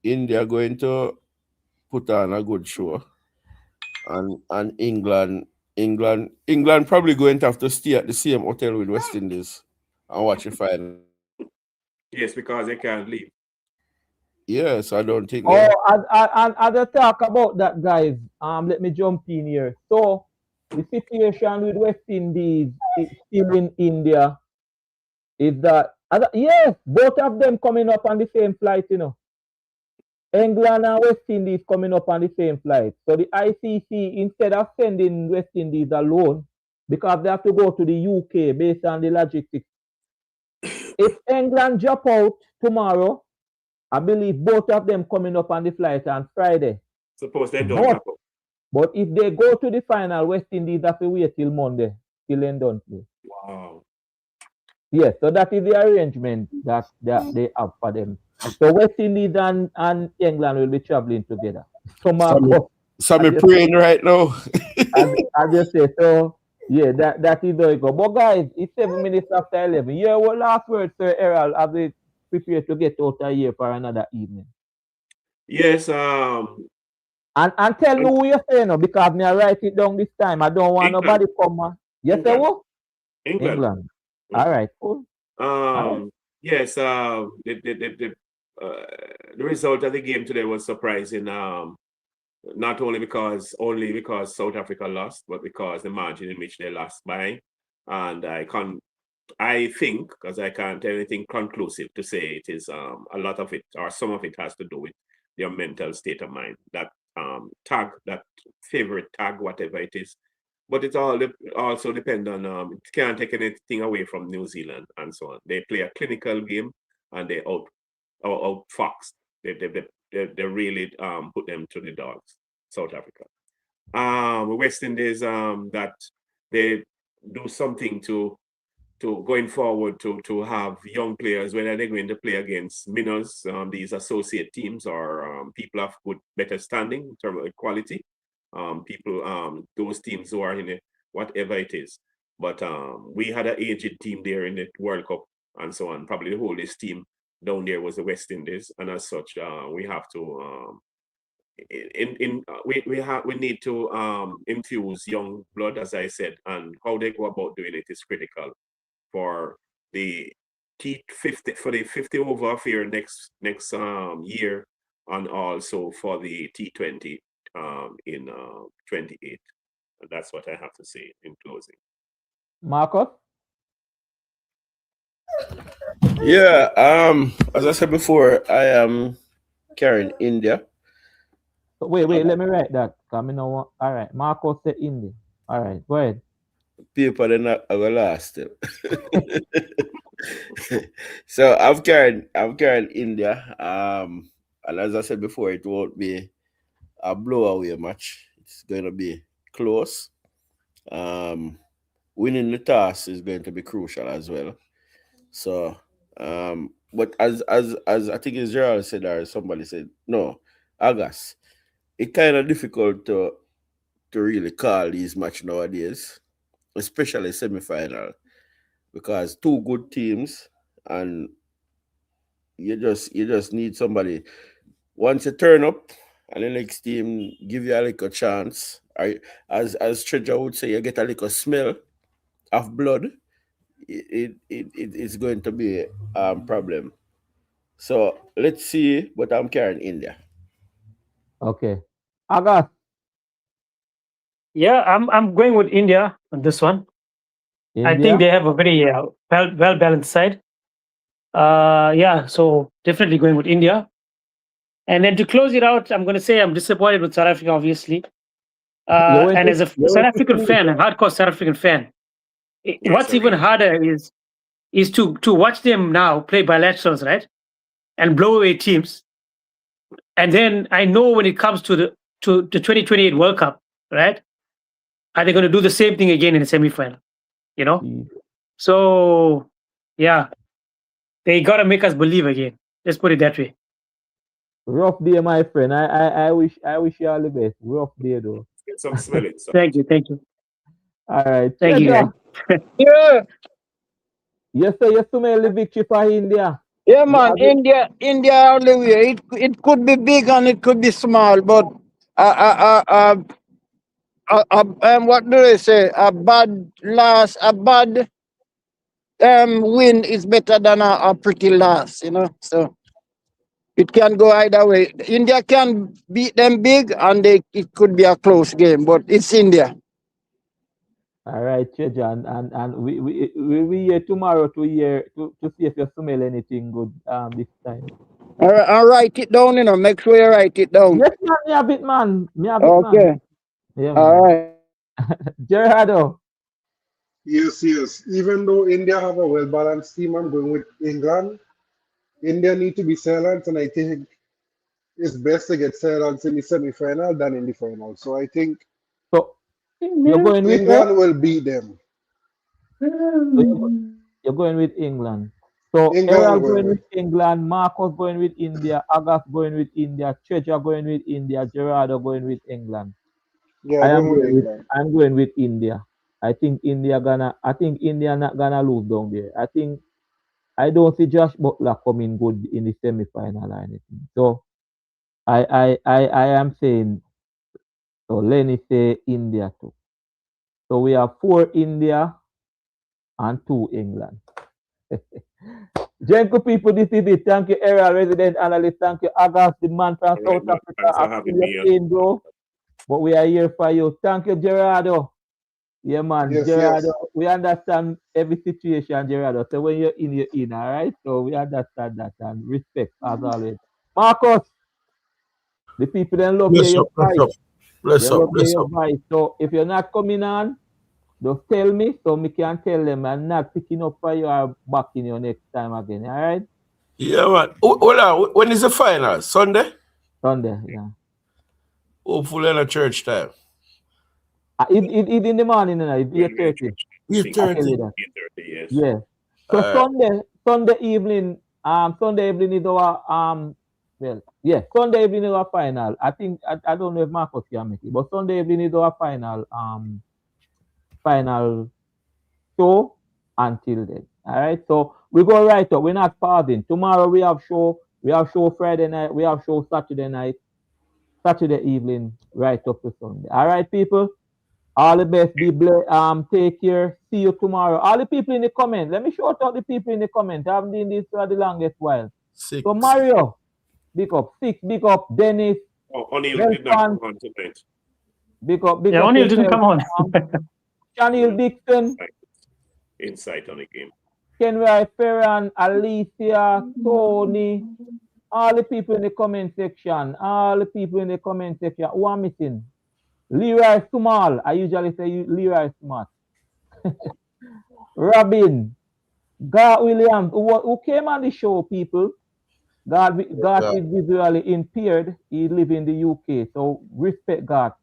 India are going to put on a good show, and England probably going to have to stay at the same hotel with West Indies and watch the final. Yes, because they can't leave. Yes, I don't think. And as I talk about that, guys, let me jump in here. So the situation with West Indies is still in India. Is that yes, both of them coming up on the same flight, England and West Indies coming up on the same flight. So the ICC, instead of sending West Indies alone, because they have to go to the UK based on the logistics. If England drop out tomorrow, I believe both of them coming up on the flight on Friday. Suppose they don't drop out. But if they go to the final, West Indies have to wait till Monday, till they don't play. Wow. Yes, so that is the arrangement that they have for them. So West Indies and England will be traveling together. So Marco, I'm praying right now. I just say so. Yeah, that is how it go. But guys, it's 7 minutes after 11. Yeah, what last word, Sir Errol, as we prepare to get out of here for another evening? Yes. And tell me who you're saying, because me I write it down this time. I don't want nobody come. Yes, sir. Who? England. All right, cool. Yes. The result of the game today was surprising. Not only because South Africa lost, but because the margin in which they lost by. And I think, because I can't tell anything conclusive to say, it is a lot of it, or some of it has to do with your mental state of mind. That tag, that favorite tag, whatever it is. But it all also depends on, it can't take anything away from New Zealand and so on. They play a clinical game and they outfoxed. They really put them to the dogs, South Africa. West Indies, that they do something to going forward to have young players, whether they're going to play against minnows, these associate teams, or people of good, better standing in terms of quality. Those teams who are in it, whatever it is. But we had an aged team there in the World Cup and so on. Probably the oldest team down there was the West Indies, and as such, we have to we need to infuse young blood, as I said, and how they go about doing it is critical for the T50 50 over affair next year, and also for the T20 in 28. And that's what I have to say in closing. Marcus? Yeah, as I said before, I am carrying India. Wait, let me write that. All right, Marcus said India. All right, go ahead. People are not our last. So I'm carrying India. And as I said before, it won't be a blow-away match. It's going to be close. Winning the toss is going to be crucial as well. So, but as I think as Gerald said, or somebody said, no, August, it's kind of difficult to really call these matches nowadays, especially semi-final, because two good teams, and you just need somebody. Once you turn up and the next team give you a little chance, or as Treasure would say, you get a little smell of blood, it's going to be a problem. So let's see, but I'm carrying India. Okay. August. Yeah, I'm going with India on this one. India? I think they have a very well balanced side. Yeah, so definitely going with India. And then to close it out, I'm going to say I'm disappointed with South Africa, obviously. And as a South African fan, a hardcore South African fan, what's even harder is to watch them now play bilaterals, right? And blow away teams. And then I know when it comes to the 2028 World Cup, right? Are they going to do the same thing again in the semifinal? You know? So, yeah, they got to make us believe again. Let's put it that way. Rough day, my friend. I wish you all the best. Rough day, though. Get some smelling. Thank you. All right. Thank you. Yeah. Yes, sir. You smell the victory for India. Yeah, man. India all the way. It could be big and it could be small, but what do they say? A bad win is better than a pretty loss, you know. So it can go either way. India can beat them big, and it could be a close game, but it's India. All right, Treasure, and we here tomorrow to see if you smell anything good this time. All right, I'll write it down, Make sure you write it down. Yes, man, me have it, man. Me have it, man. Okay. Yeah, All man. right. Gerardo. Yes, yes. Even though India have a well-balanced team, I'm going with England. India need to be silent, and I think it's best to get silence in the semi-final than in the final. So I think So you're going with England will beat them. So you're going with England. So England Errol will going with win. England, Marcos going with India, Agas going with India, Treasure going with India, Gerardo going with England. Yeah, I'm going with England. I'm going with India. I think India not gonna lose down there. I don't see Josh Butler coming good in the semi-final or anything. So I am saying, so Lenny say India too. So we have 4 India and 2 England. Jenko people, this is it. Thank you, area resident analyst. Thank you, Agas, the man from South Africa. Thanks for I having feel me. your pain, bro. But we are here for you. Thank you, Gerardo. Yeah, man. Yes, Gerardo, yes. we understand every situation, Gerardo. So when you're in, all right? So we understand that and respect as always. Marcus, the people then love Bless your up, bless voice. up, bless They up, love bless your up. voice. So if you're not coming on, just tell me so me can tell them I'm not picking up for you or backing you next time again. All right? Yeah, man. Hold on. When is the final? Sunday? Sunday, yeah. Hopefully in a church time. It in the morning, it's 8:30. 8:30. 8:30, yes. Yeah. So Sunday evening is our Sunday evening is our final. I think I don't know if Marcus can make it, but Sunday evening is our final show until then. All right. So we go right up. We're not pausing. Tomorrow we have show. We have show Friday night. We have show Saturday night, Saturday evening, right up to Sunday. All right, people. All the best. Be blessed. Take care. See you tomorrow. All the people in the comment. Let me shout out the people in the comment. I haven't done this for the longest while. 6. So Mario, big up. 6, big up. Dennis. O'Neal did not come on tonight. Big up. Yeah, O'Neal didn't come on. Chanel Dixon. Insight on the game. Kenway Ferran, Alicia, Tony. All the people in the comment section. All the people in the comment section. Who am missing? Leroy Small. I usually say Leroy Smart. Robin. God Williams, who came on the show, people. God is visually impaired. He live in the UK, so respect God.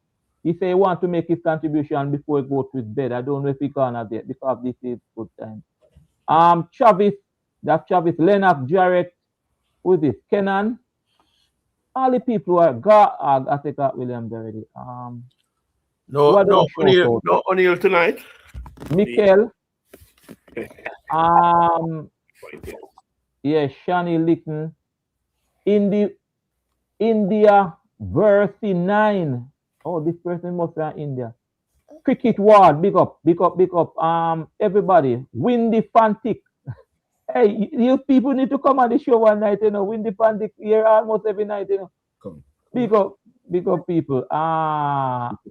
He say he want to make his contribution before he go to his bed. I don't know if he gonna get because this is good time. Travis, that's Travis, Leonard, Jarrett, who is this? Kenan. All the people are God. I think God Williams already. No O'Neal tonight. Mikel. Yeah, Shani Litton. India Versi 9. Oh, this person must be in India. Cricket Ward, big up. Everybody. Windy Fantic. Hey, you people need to come on the show one night, Windy Fantic here almost every night, Come. Big up people.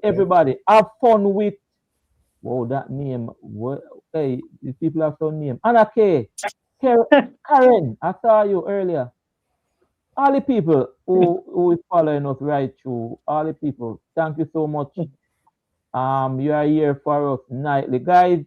Everybody. Have fun with that name. Hey, these people have some name. Anna K. Karen, I saw you earlier. All the people who is following us right through, all the people, thank you so much. You are here for us nightly, guys.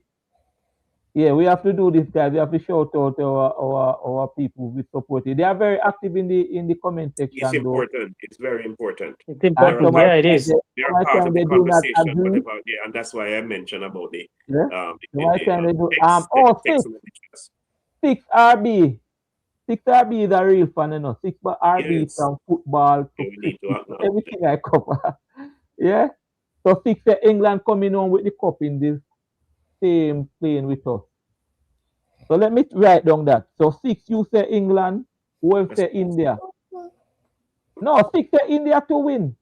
Yeah, we have to do this, guys. We have to shout out our people we support it. They are very active in the comment section. It's important. It's very important. It's important. Yeah, it is. They are part of the conversation, whatever, and that's why I mentioned about the Six RB. 6RB is a real fan, 6 RB from football to everything I cover. Yeah. So 6 England coming on with the cup in this same plane with us. So let me write down that. So 6 you say England, who will say India? No, 6 say India to win.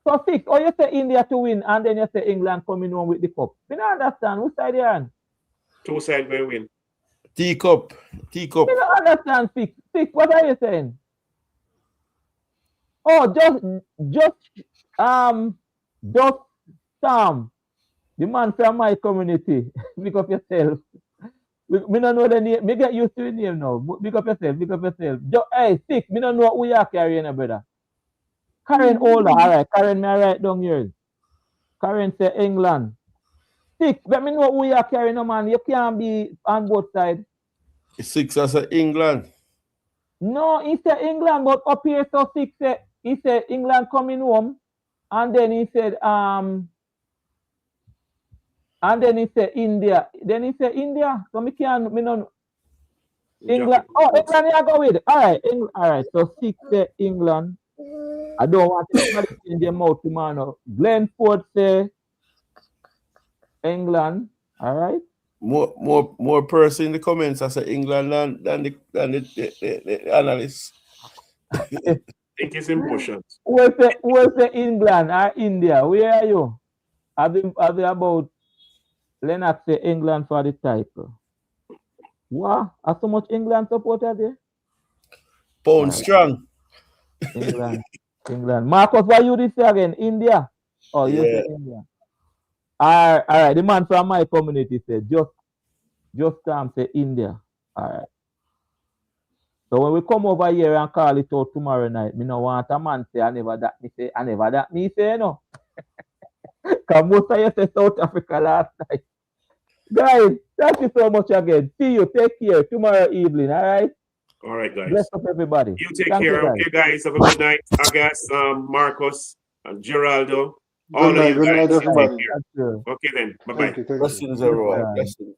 So 6, or you say India to win and then you say England coming on with the cup. You don't understand. Which side you on? 2 sides will win. Teacup. You don't understand 6. 6, what are you saying? Oh, just Sam, the man from my community. Pick up yourself. Me don't know the name. Me get used to the name now. Big up yourself. Big up yourself. Hey, Stick. Me don't know what we are carrying, brother. Karen older. All right. Karen, me write down yours. Karen say England. Stick. Let me know what we are carrying, man. You can't be on both sides. 6 as England. No, he said England, but up here so 6 he said England coming home, and then he said India. Then he said India. So me can't me no England. Oh, England you go with. All right. So 6 say England. I don't want anybody to change their mouth to man. Glenn Ford say England. All right. More person in the comments as England than the analysts. Think it's emotions. Where's the England or India? Where are you? Are they about Lennox say England for the title? Wow, are so much England supporters there? Pound strong. England. Marcus, why you this again? India? Oh, you say India. All right. The man from my community said just say India. All right. So when we come over here and call it out tomorrow night, me no want a man say I never that me say no. Because most of you say South Africa last night. Guys, thank you so much again. See you. Take care tomorrow evening. All right. All right, guys. Bless up everybody. You take care. Okay, guys. Have a good night. Agas, Marcos, and Geraldo. All of you guys. Good night, everybody. Okay, then. Bye-bye. Blessings, everyone. Blessings.